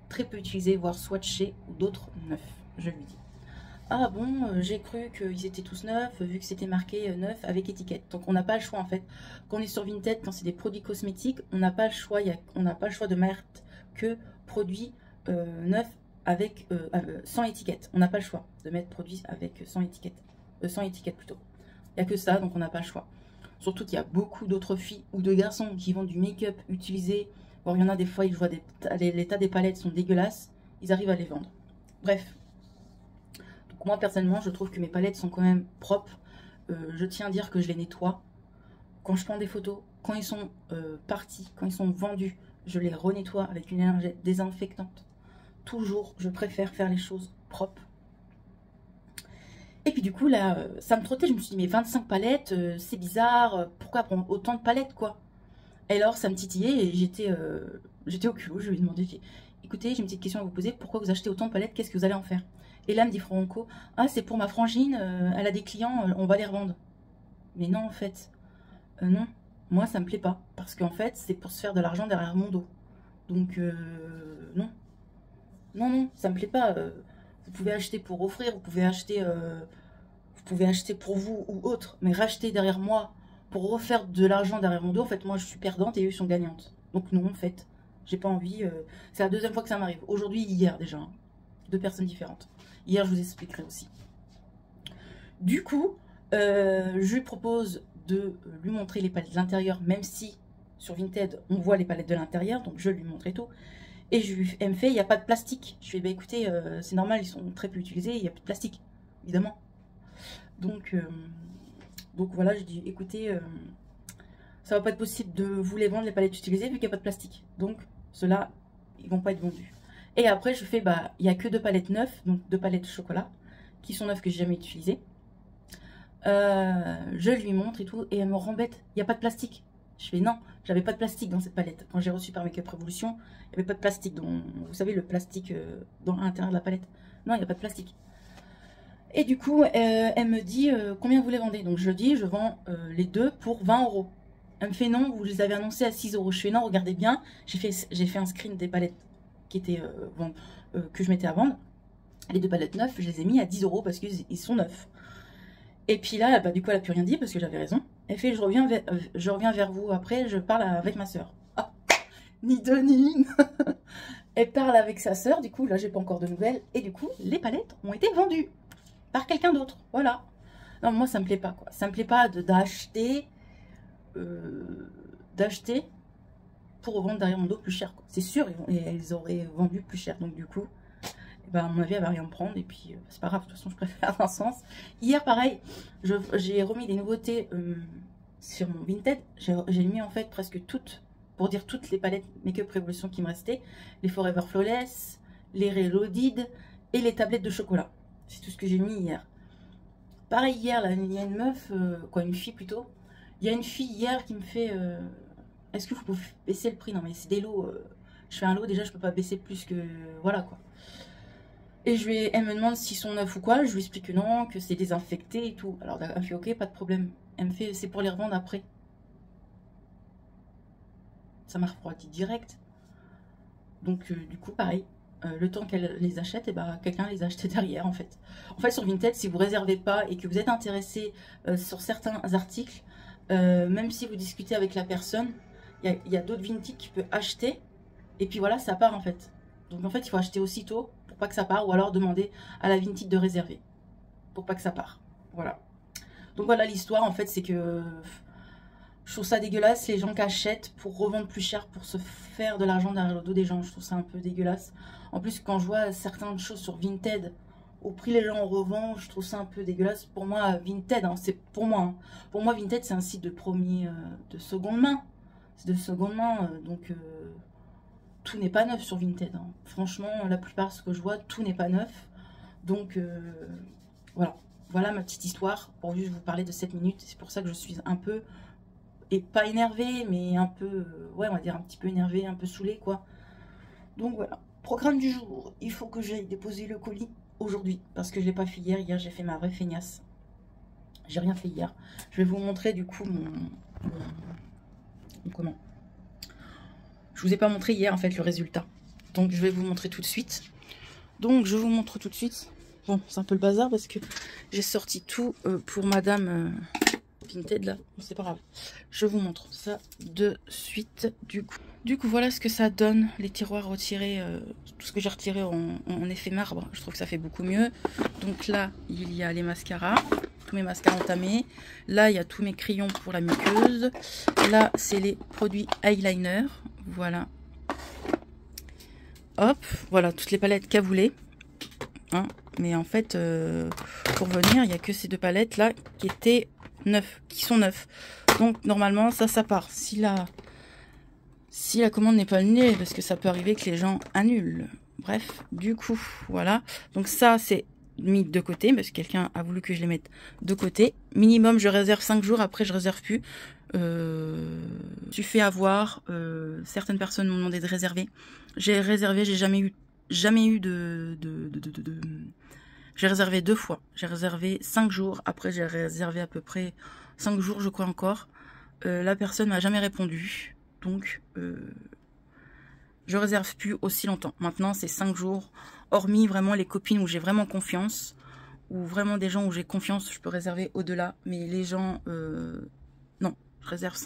très peu utilisées, voire swatchées, ou d'autres neufs, je lui dis. Ah bon, j'ai cru qu'ils étaient tous neufs, vu que c'était marqué neuf avec étiquette. Donc on n'a pas le choix en fait. Quand on est sur Vinted, quand c'est des produits cosmétiques, on n'a pas le choix, on n'a pas le choix de mettre que produits neufs avec, sans étiquette. On n'a pas le choix de mettre produits avec sans étiquette plutôt. Il n'y a que ça, donc on n'a pas le choix. Surtout qu'il y a beaucoup d'autres filles ou de garçons qui vendent du make-up utilisé. Bon, il y en a des fois, ils voient l'état des palettes sont dégueulasses, ils arrivent à les vendre. Bref. Donc moi, personnellement, je trouve que mes palettes sont quand même propres. Je tiens à dire que je les nettoie. Quand je prends des photos, quand ils sont partis, quand ils sont vendus, je les renettoie avec une énergie désinfectante. Toujours, je préfère faire les choses propres. Et puis du coup, là, ça me trottait. Je me suis dit, mais 25 palettes, c'est bizarre. Pourquoi prendre autant de palettes, quoi? Et alors, ça me titillait et j'étais au culot. Je lui ai demandé, écoutez, j'ai une petite question à vous poser. Pourquoi vous achetez autant de palettes? Qu'est-ce que vous allez en faire? Et là, me dit Franco, ah, c'est pour ma frangine. Elle a des clients, on va les revendre. Mais non, en fait, non. Moi, ça me plaît pas. Parce qu'en fait, c'est pour se faire de l'argent derrière mon dos. Donc, non. Non, non, ça me plaît pas. Vous pouvez acheter pour offrir, vous pouvez acheter pour vous ou autre, mais racheter derrière moi pour refaire de l'argent derrière mon dos, en fait, moi je suis perdante et eux sont gagnantes. Donc non, en fait, j'ai pas envie. C'est la deuxième fois que ça m'arrive. Aujourd'hui, hier déjà, hein. 2 personnes différentes. Hier, je vous expliquerai aussi. Du coup, je lui propose de lui montrer les palettes de l'intérieur, même si sur Vinted, on voit les palettes de l'intérieur, donc je lui montre et tout. Et elle me fait, il n'y a pas de plastique. Je lui dis, bah écoutez, c'est normal, ils sont très peu utilisés, il n'y a plus de plastique, évidemment. Donc voilà, je dis, écoutez, ça va pas être possible de vous les vendre, les palettes utilisées, vu qu'il n'y a pas de plastique. Donc, ceux-là, ils vont pas être vendus. Et après, je fais, bah, il n'y a que 2 palettes neuves, donc 2 palettes chocolat, qui sont neuves que j'ai jamais utilisées. Je lui montre et tout, et elle me rembête, il n'y a pas de plastique. Je fais non, j'avais pas de plastique dans cette palette. Quand j'ai reçu par Make-up Revolution, il n'y avait pas de plastique. Vous savez, le plastique dans l'intérieur de la palette. Non, il n'y a pas de plastique. Et du coup, elle me dit combien vous les vendez. Donc je dis, je vends les 2 pour 20 €. Elle me fait non, vous les avez annoncés à 6 €. Je fais non, regardez bien. J'ai fait un screen des palettes qui étaient que je mettais à vendre. Les 2 palettes neuves, je les ai mis à 10 € parce qu'ils sont neufs. Et puis là, bah, du coup, elle n'a plus rien dit parce que j'avais raison. Elle fait, je reviens vers vous après, je parle avec ma soeur. Ah, ni deux ni une. Elle parle avec sa soeur, du coup, là, j'ai pas encore de nouvelles. Et du coup, les palettes ont été vendues par quelqu'un d'autre. Voilà. Non, moi, ça me plaît pas, quoi. Ça me plaît pas d'acheter pour revendre derrière mon dos plus cher, quoi. C'est sûr, ils auraient vendu plus cher. Donc, du coup, bah, à mon avis, elle va rien me prendre. Et puis, c'est pas grave. De toute façon, je préfère un sens. Hier, pareil, j'ai remis des nouveautés sur mon Vinted. J'ai mis en fait presque toutes, pour dire toutes les palettes Make-up Revolution qui me restaient. Les Forever Flawless, les Reloaded et les tablettes de chocolat. C'est tout ce que j'ai mis hier. Pareil, hier, là, il y a une meuf, une fille plutôt. Il y a une fille hier qui me fait est-ce que vous pouvez baisser le prix? Non, mais c'est des lots. Je fais un lot, déjà, je peux pas baisser plus que. Voilà quoi. Et elle me demande s'ils sont neufs ou quoi. Je lui explique que non, que c'est désinfecté et tout. Alors elle me fait ok, pas de problème. Elle me fait c'est pour les revendre après. Ça m'a refroidi direct. Donc du coup pareil. Le temps qu'elle les achète, et bah, quelqu'un les a achetés derrière en fait. En fait sur Vinted, si vous réservez pas et que vous êtes intéressé sur certains articles, même si vous discutez avec la personne, il y a d'autres Vinted qui peuvent acheter. Et puis voilà, ça part en fait. Donc en fait, il faut acheter aussitôt pour pas que ça parte, ou alors demander à la Vinted de réserver pour pas que ça parte. Voilà. Donc voilà, l'histoire en fait, c'est que je trouve ça dégueulasse les gens qui achètent pour revendre plus cher, pour se faire de l'argent derrière le dos des gens. Je trouve ça un peu dégueulasse. En plus, quand je vois certaines choses sur Vinted au prix les gens en revendent, je trouve ça un peu dégueulasse. Pour moi, Vinted, hein, c'est pour moi. Hein. Pour moi, Vinted, c'est un site de seconde main. C'est de seconde main, donc tout n'est pas neuf sur Vinted. Hein. Franchement, la plupart de ce que je vois, tout n'est pas neuf. Donc voilà. Voilà ma petite histoire pour juste vous parler de 7 minutes. C'est pour ça que je suis un peu, et pas énervée, mais un peu, ouais, on va dire un petit peu énervée, un peu saoulée, quoi. Donc voilà. Programme du jour. Il faut que j'aille déposer le colis aujourd'hui parce que je l'ai pas fait hier. Hier, j'ai fait ma vraie feignasse. J'ai rien fait hier. Je vais vous montrer du coup mon comment. Je vous ai pas montré hier en fait le résultat. Donc je vais vous montrer tout de suite. Donc je vous montre tout de suite. Bon, c'est un peu le bazar parce que j'ai sorti tout pour Madame Vinted là. Bon, c'est pas grave. Je vous montre ça de suite du coup. Du coup, voilà ce que ça donne, les tiroirs retirés, tout ce que j'ai retiré en effet marbre. Je trouve que ça fait beaucoup mieux. Donc là, il y a les mascaras, tous mes mascaras entamés. Là, il y a tous mes crayons pour la muqueuse. Là, c'est les produits eyeliner. Voilà. Hop, voilà, toutes les palettes Caboulé. Hein, mais en fait, pour venir, il n'y a que ces deux palettes là qui étaient neufs, qui sont neufs. Donc normalement, ça part. Si la commande n'est pas annulée, parce que ça peut arriver que les gens annulent. Bref, du coup, voilà. Donc ça, c'est mis de côté, parce que quelqu'un a voulu que je les mette de côté. Minimum, je réserve 5 jours, après je réserve plus. Tu fais avoir. Certaines personnes m'ont demandé de réserver. J'ai réservé, j'ai jamais eu J'ai réservé 2 fois. J'ai réservé 5 jours, après j'ai réservé à peu près 5 jours, je crois encore. La personne m'a jamais répondu. Donc, je réserve plus aussi longtemps. Maintenant, c'est 5 jours. Hormis vraiment les copines où j'ai vraiment confiance. Ou vraiment des gens où j'ai confiance, je peux réserver au-delà. Mais les gens, non. Je réserve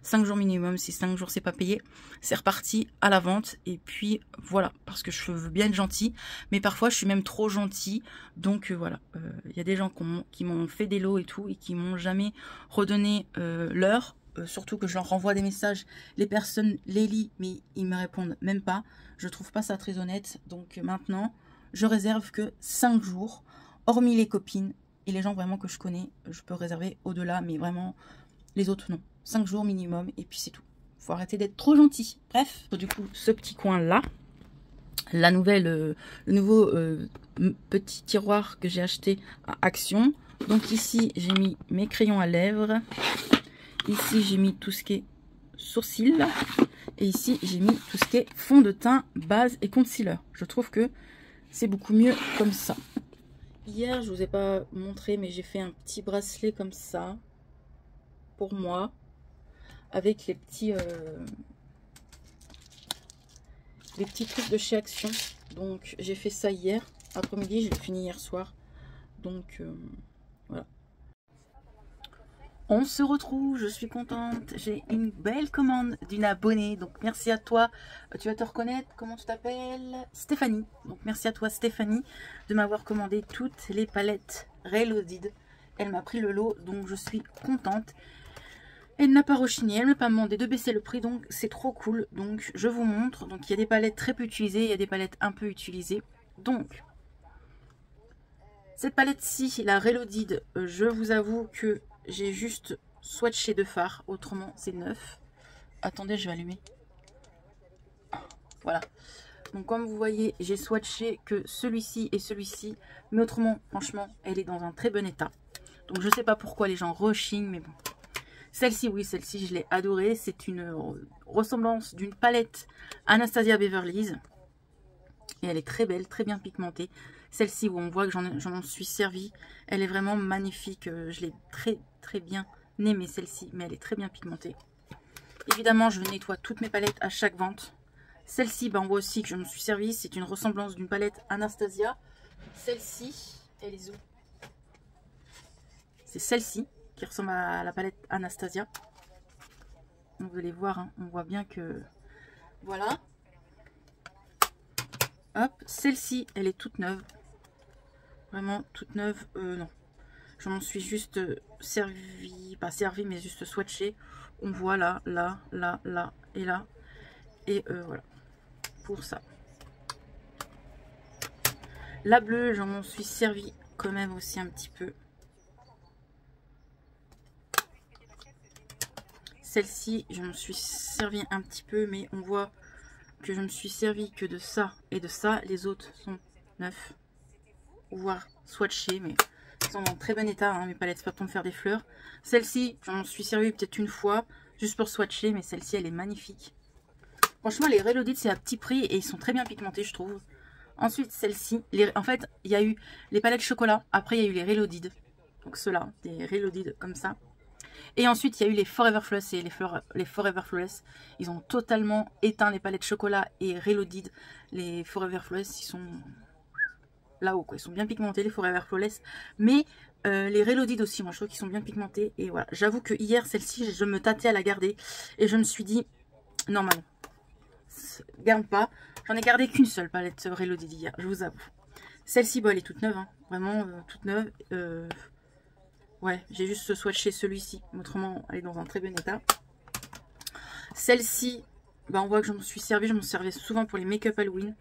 5 jours minimum. Si 5 jours, c'est pas payé, c'est reparti à la vente. Et puis, voilà. Parce que je veux bien être gentille. Mais parfois, je suis même trop gentille. Donc, voilà. Il y a des gens qui m'ont fait des lots et tout. Et qui m'ont jamais redonné l'heure. Surtout que je leur renvoie des messages, les personnes les lisent, mais ils me répondent même pas. Je trouve pas ça très honnête. Donc maintenant, je réserve que 5 jours, hormis les copines et les gens vraiment que je connais. Je peux réserver au-delà, mais vraiment, les autres non. 5 jours minimum, et puis c'est tout. Faut arrêter d'être trop gentil. Bref, du coup, ce petit coin-là, le nouveau petit tiroir que j'ai acheté à Action. Donc ici, j'ai mis mes crayons à lèvres. Ici, j'ai mis tout ce qui est sourcils. Et ici, j'ai mis tout ce qui est fond de teint, base et concealer. Je trouve que c'est beaucoup mieux comme ça. Hier, je vous ai pas montré, mais j'ai fait un petit bracelet comme ça. Pour moi. Avec les petits trucs de chez Action. Donc, j'ai fait ça hier. Après-midi, je l'ai fini hier soir. Donc, voilà. On se retrouve, je suis contente. J'ai une belle commande d'une abonnée. Donc merci à toi. Tu vas te reconnaître. Comment tu t'appelles? Stéphanie. Donc merci à toi Stéphanie de m'avoir commandé toutes les palettes Reloaded. Elle m'a pris le lot. Donc je suis contente. Elle n'a pas rechigné. Elle ne m'a pas demandé de baisser le prix. Donc c'est trop cool. Donc je vous montre. Donc il y a des palettes très peu utilisées. Il y a des palettes un peu utilisées. Donc cette palette-ci, la Reloaded, je vous avoue que j'ai juste swatché de fard, autrement c'est neuf. Attendez, je vais allumer. Voilà. Donc comme vous voyez, j'ai swatché que celui-ci et celui-ci. Mais autrement, franchement, elle est dans un très bon état. Donc je sais pas pourquoi les gens rechignent, mais bon. Celle-ci, oui, celle-ci, je l'ai adorée. C'est une ressemblance d'une palette Anastasia Beverly Hills. Et elle est très belle, très bien pigmentée. Celle-ci, où on voit que j'en suis servi, elle est vraiment magnifique. Je l'ai très bien aimée, celle-ci, mais elle est très bien pigmentée. Évidemment, je nettoie toutes mes palettes à chaque vente. Celle-ci, on voit aussi que je me suis servi. C'est une ressemblance d'une palette Anastasia. Celle-ci, elle est où? C'est celle-ci qui ressemble à la palette Anastasia. Vous allez voir, hein, on voit bien que... Voilà. Hop, celle-ci, elle est toute neuve. Vraiment toute neuve. Non. Je m'en suis juste servi, pas servi, mais juste swatché. On voit là, là, là, là et là. Et voilà. Pour ça. La bleue, j'en suis servi quand même aussi un petit peu. Celle-ci, je me suis servi un petit peu, mais on voit que je me suis servi que de ça et de ça. Les autres sont neufs, voire swatchés, mais ils sont en très bon état, hein, mes palettes, c'est pas pour me faire des fleurs. Celle-ci, j'en suis servi peut-être une fois, juste pour swatcher, mais celle-ci, elle est magnifique. Franchement, les Reloaded, c'est à petit prix et ils sont très bien pigmentés, je trouve. Ensuite, celle-ci, en fait, il y a eu les palettes chocolat, après il y a eu les Reloaded. Donc ceux-là, des Reloaded comme ça. Et ensuite, il y a eu les Forever Flawless et les Forever Flawless. Ils ont totalement éteint les palettes chocolat et Reloaded. Les Forever Flawless, ils sont là-haut, quoi. Ils sont bien pigmentés, les Forever Flawless. Mais les Reloaded aussi, moi, je trouve qu'ils sont bien pigmentés. Et voilà, j'avoue que hier, celle-ci, je me tâtais à la garder. Et je me suis dit, non, maman, garde pas. J'en ai gardé qu'une seule palette Reloaded hier, je vous avoue. Celle-ci, bon, elle est toute neuve, hein. Vraiment toute neuve. Ouais, j'ai juste swatché celui-ci. Autrement, elle est dans un très bon état. Celle-ci, bah, on voit que je me suis servi. Je m'en servais souvent pour les make-up Halloween.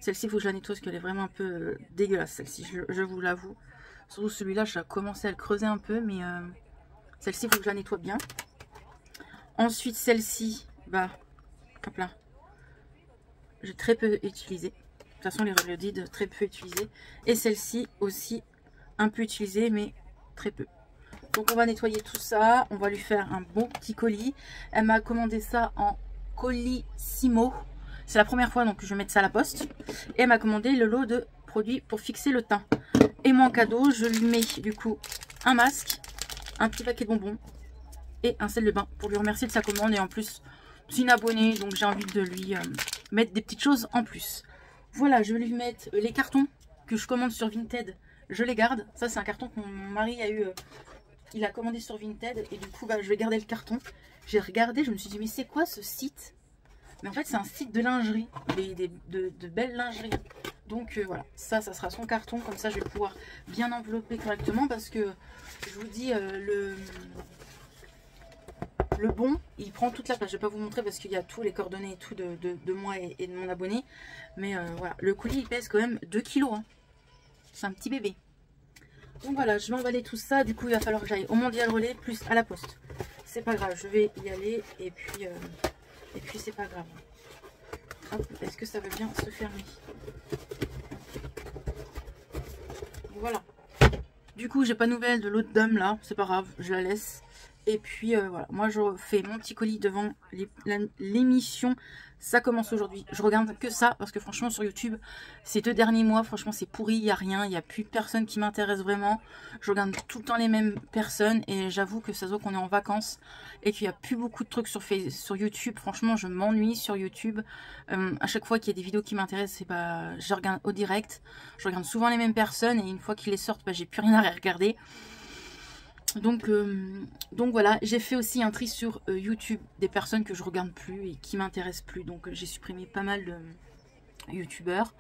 Celle-ci, il faut que je la nettoie parce qu'elle est vraiment un peu dégueulasse, celle-ci, je vous l'avoue. Surtout celui-là, j'ai commencé à le creuser un peu, mais celle-ci, il faut que je la nettoie bien. Ensuite, celle-ci, bah, hop là, j'ai très peu utilisé. De toute façon, les Reloaded, très peu utilisé. Et celle-ci aussi, un peu utilisée, mais très peu. Donc on va nettoyer tout ça, on va lui faire un bon petit colis. Elle m'a commandé ça en Colissimo. C'est la première fois, donc je vais mettre ça à la poste. Et elle m'a commandé le lot de produits pour fixer le teint. Et moi en cadeau, je lui mets du coup un masque, un petit paquet de bonbons et un sel de bain pour lui remercier de sa commande. Et en plus, c'est une abonnée, donc j'ai envie de lui mettre des petites choses en plus. Voilà, je vais lui mettre les cartons que je commande sur Vinted. Je les garde. Ça, c'est un carton que mon mari a eu... il a commandé sur Vinted et du coup bah, je vais garder le carton. J'ai regardé, je me suis dit mais c'est quoi ce site? Mais en fait c'est un site de lingerie, de belles lingeries. Donc voilà, ça sera son carton, comme ça je vais pouvoir bien envelopper correctement parce que je vous dis le bon il prend toute la place. Je vais pas vous montrer parce qu'il y a tous les coordonnées et tout de moi et de mon abonné. Mais voilà, le colis il pèse quand même 2 kg. Hein. C'est un petit bébé. Donc voilà, je vais emballer tout ça. Du coup, il va falloir que j'aille au Mondial Relais plus à la poste. C'est pas grave, je vais y aller. Et puis c'est pas grave. Est-ce que ça va bien se fermer? Voilà. Du coup, j'ai pas de nouvelles de l'autre dame là. C'est pas grave, je la laisse. Et puis voilà, moi je fais mon petit colis devant l'émission. Ça commence aujourd'hui. Je regarde que ça parce que franchement sur YouTube, ces 2 derniers mois, franchement c'est pourri, il n'y a rien. Il n'y a plus personne qui m'intéresse vraiment. Je regarde tout le temps les mêmes personnes et j'avoue que ça se voit qu'on est en vacances et qu'il n'y a plus beaucoup de trucs sur YouTube. Franchement, je m'ennuie sur YouTube. À chaque fois qu'il y a des vidéos qui m'intéressent, bah, je regarde au direct. Je regarde souvent les mêmes personnes et une fois qu'ils les sortent, bah, j'ai plus rien à regarder. Donc voilà, j'ai fait aussi un tri sur YouTube des personnes que je regarde plus et qui m'intéressent plus. Donc j'ai supprimé pas mal de youtubeurs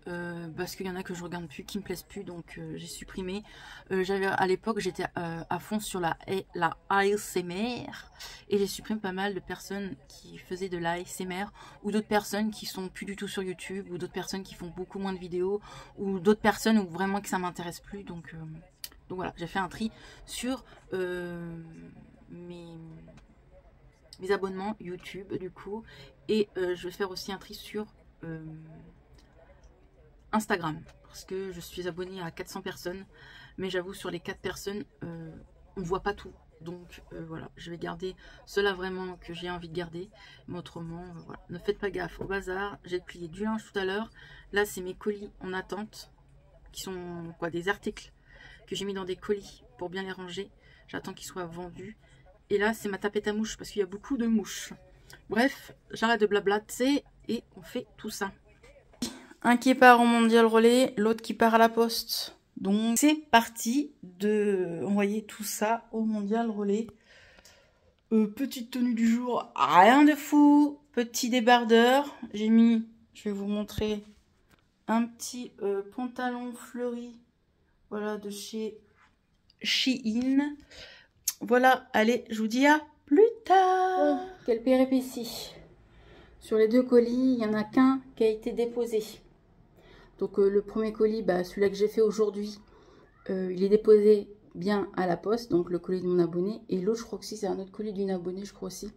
parce qu'il y en a que je regarde plus, qui me plaisent plus. Donc j'ai supprimé. À l'époque j'étais à fond sur la ASMR et j'ai supprimé pas mal de personnes qui faisaient de l'ASMR ou d'autres personnes qui sont plus du tout sur YouTube ou d'autres personnes qui font beaucoup moins de vidéos ou d'autres personnes où vraiment que ça m'intéresse plus. Donc voilà, j'ai fait un tri sur mes abonnements YouTube du coup. Et je vais faire aussi un tri sur Instagram. Parce que je suis abonnée à 400 personnes. Mais j'avoue sur les 4 personnes, on ne voit pas tout. Donc voilà, je vais garder ceux-là vraiment que j'ai envie de garder. Mais autrement, voilà, ne faites pas gaffe au bazar. J'ai plié du linge tout à l'heure. Là, c'est mes colis en attente. Qui sont quoi, des articles que j'ai mis dans des colis pour bien les ranger. J'attends qu'ils soient vendus. Et là, c'est ma tapette à mouches parce qu'il y a beaucoup de mouches. Bref, j'arrête de blablater et on fait tout ça. Un qui part au Mondial Relais, l'autre qui part à la poste. Donc, c'est parti de envoyer tout ça au Mondial Relais. Petite tenue du jour, rien de fou. Petit débardeur. J'ai mis, je vais vous montrer, un petit pantalon fleuri. Voilà, de chez Shein. Voilà, allez, je vous dis à plus tard. Oh, quelle péripétie. Sur les 2 colis, il n'y en a qu'un qui a été déposé. Donc le premier colis, bah, celui-là que j'ai fait aujourd'hui, il est déposé bien à la poste, donc le colis de mon abonné. Et l'autre, je crois que c'est un autre colis d'une abonnée, je crois aussi.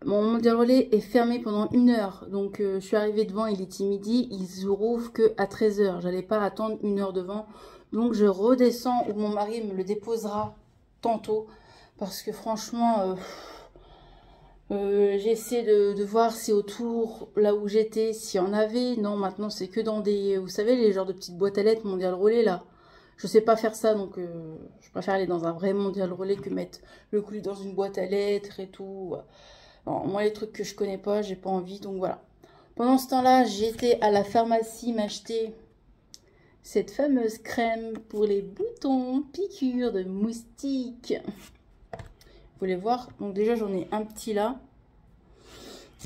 Mon mondial relais est fermé pendant 1 heure. Donc je suis arrivée devant, il était midi. Ils rouvrent que à 13 h. J'allais pas attendre 1 heure devant. Donc je redescends où mon mari me le déposera tantôt. Parce que franchement, j'essaie de voir si autour, là où j'étais, s'il y en avait. Non, maintenant c'est que dans des, vous savez, les genres de petites boîtes à lettres mondial relais là. Je sais pas faire ça, donc je préfère aller dans un vrai mondial relais que mettre le colis dans une boîte à lettres et tout. Non, moi, les trucs que je connais pas, j'ai pas envie, donc voilà. Pendant ce temps-là, j'étais à la pharmacie m'acheter cette fameuse crème pour les boutons, piqûres de moustiques. Vous voulez voir? Donc déjà, j'en ai un petit là.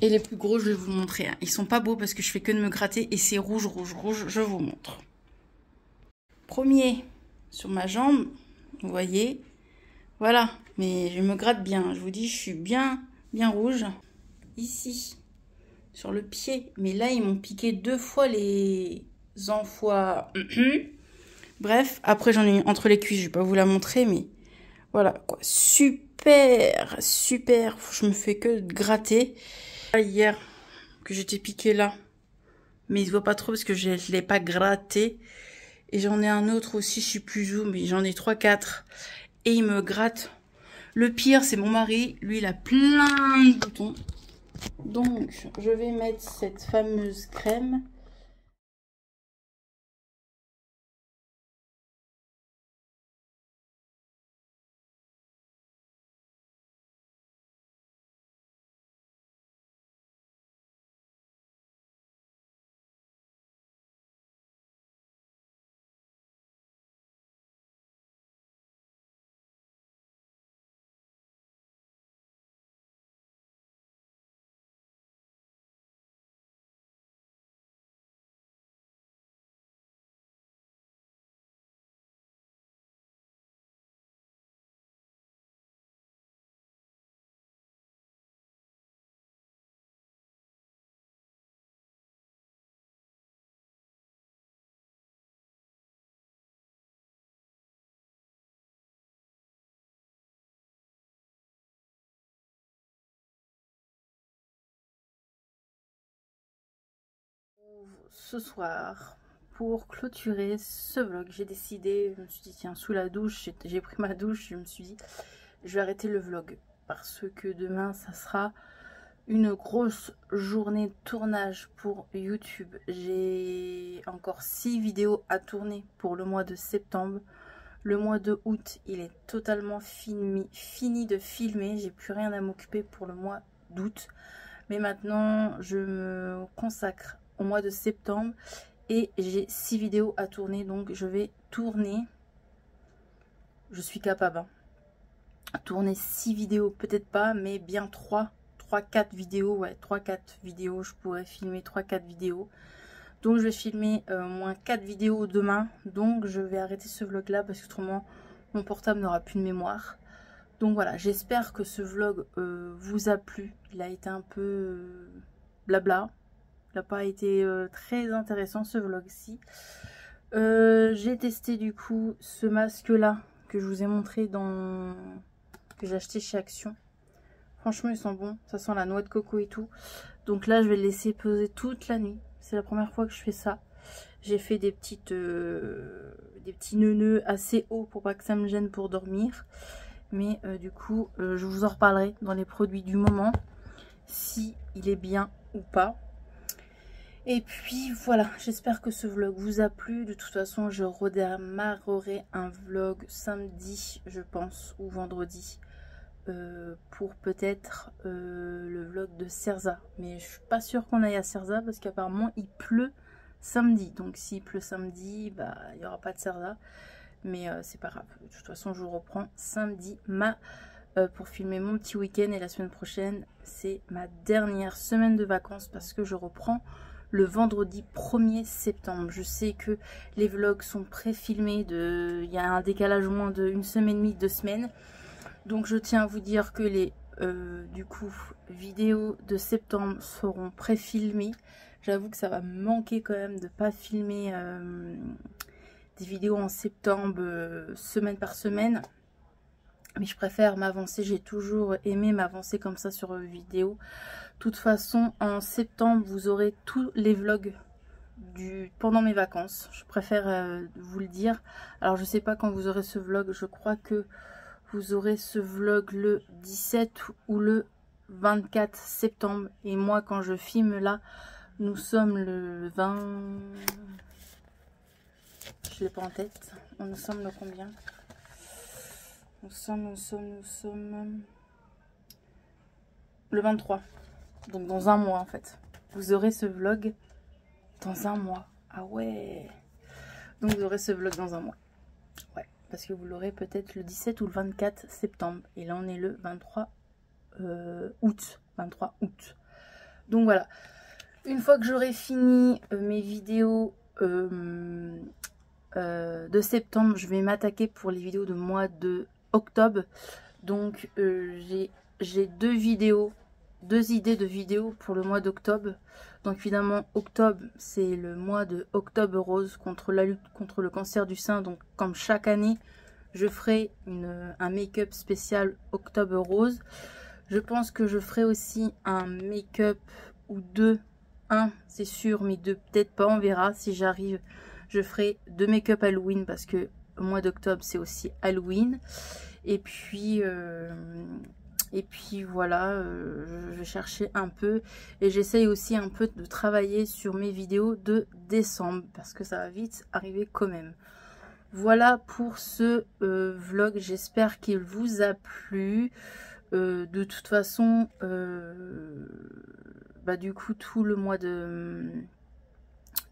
Et les plus gros, je vais vous montrer. Ils sont pas beaux parce que je fais que de me gratter et c'est rouge, rouge, rouge. Je vous montre. Premier sur ma jambe, vous voyez. Voilà, mais je me gratte bien. Je vous dis, je suis bien rouge. Ici, sur le pied. Mais là, ils m'ont piqué 2 fois les enfois. Bref, après, j'en ai entre les cuisses. Je vais pas vous la montrer, mais voilà, quoi. Super, super. Je me fais que gratter. Hier, que j'étais piquée là. Mais il se voit pas trop parce que je l'ai pas gratté. Et j'en ai un autre aussi, je suis plus où, mais j'en ai 3-4. Et il me gratte. Le pire, c'est mon mari. Lui, il a plein de boutons. Donc, je vais mettre cette fameuse crème. Ce soir, pour clôturer ce vlog, j'ai décidé, je me suis dit tiens, sous la douche, j'ai pris ma douche, je me suis dit je vais arrêter le vlog parce que demain ça sera une grosse journée de tournage pour YouTube. J'ai encore 6 vidéos à tourner pour le mois de septembre. Le mois de août, il est totalement fini de filmer, j'ai plus rien à m'occuper pour le mois d'août. Mais maintenant, je me consacre au mois de septembre et j'ai 6 vidéos à tourner, donc je vais tourner, je suis capable à tourner 6 vidéos, peut-être pas, mais bien 3-4 vidéos, ouais, 3-4 vidéos, je pourrais filmer 3-4 vidéos. Donc je vais filmer au moins 4 vidéos demain, donc je vais arrêter ce vlog là parce que autrement mon portable n'aura plus de mémoire. Donc voilà, j'espère que ce vlog vous a plu, il a été un peu blabla. Il n'a pas été très intéressant ce vlog-ci. J'ai testé du coup ce masque-là que je vous ai montré que j'ai acheté chez Action. Franchement, ils sont bons. Ça sent la noix de coco et tout. Donc là, je vais le laisser poser toute la nuit. C'est la première fois que je fais ça. J'ai fait des petits nœuds assez hauts pour pas que ça me gêne pour dormir. Mais du coup, je vous en reparlerai dans les produits du moment. Si il est bien ou pas. Et puis voilà, j'espère que ce vlog vous a plu. De toute façon, je redémarrerai un vlog samedi, je pense, ou vendredi, pour peut-être le vlog de Cerza. Mais je suis pas sûre qu'on aille à Cerza parce qu'apparemment il pleut samedi. Donc s'il pleut samedi, bah il n'y aura pas de Cerza. Mais c'est pas grave. De toute façon, je vous reprends samedi pour filmer mon petit week-end. Et la semaine prochaine, c'est ma dernière semaine de vacances parce que je reprends le vendredi 1er septembre. Je sais que les vlogs sont pré-filmés, il y a un décalage au moins de 1 semaine et demie, 2 semaines. Donc je tiens à vous dire que les du coup vidéos de septembre seront pré-filmées. J'avoue que ça va me manquer quand même de pas filmer des vidéos en septembre, semaine par semaine. Mais je préfère m'avancer, j'ai toujours aimé m'avancer comme ça sur vidéo. De toute façon, en septembre, vous aurez tous les vlogs pendant mes vacances. Je préfère vous le dire. Alors, je sais pas quand vous aurez ce vlog. Je crois que vous aurez ce vlog le 17 ou le 24 septembre. Et moi, quand je filme là, nous sommes le 20... Je l'ai pas en tête. Nous sommes le combien ? Nous sommes le 23. Donc dans un mois en fait. Vous aurez ce vlog dans un mois. Ah ouais. Donc vous aurez ce vlog dans un mois. Ouais. Parce que vous l'aurez peut-être le 17 ou le 24 septembre. Et là on est le 23 août. 23 août. Donc voilà. Une fois que j'aurai fini mes vidéos de septembre, je vais m'attaquer pour les vidéos de mois de octobre. Donc j'ai deux idées de vidéos pour le mois d'octobre. Donc évidemment octobre, c'est le mois de Octobre Rose, contre la lutte contre le cancer du sein. Donc comme chaque année, je ferai un make-up spécial Octobre Rose. Je pense que je ferai aussi un make-up ou deux, un c'est sûr, mais deux peut-être pas, on verra. Si j'arrive, je ferai deux make-up Halloween parce que le mois d'octobre c'est aussi Halloween. Et puis voilà, je vais chercher un peu et j'essaye aussi un peu de travailler sur mes vidéos de décembre parce que ça va vite arriver quand même. Voilà pour ce vlog, j'espère qu'il vous a plu. De toute façon, du coup tout le mois de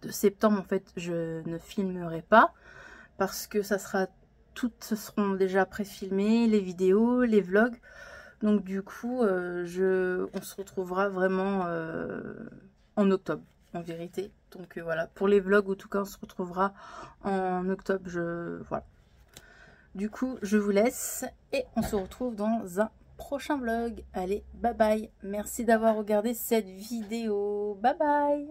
septembre en fait je ne filmerai pas parce que ça sera toutes seront déjà pré-filmées, les vidéos, les vlogs. Donc du coup on se retrouvera vraiment en octobre en vérité. Donc voilà, pour les vlogs en tout cas on se retrouvera en octobre. Voilà. Du coup je vous laisse et on se retrouve dans un prochain vlog. Allez, bye bye. Merci d'avoir regardé cette vidéo. Bye bye.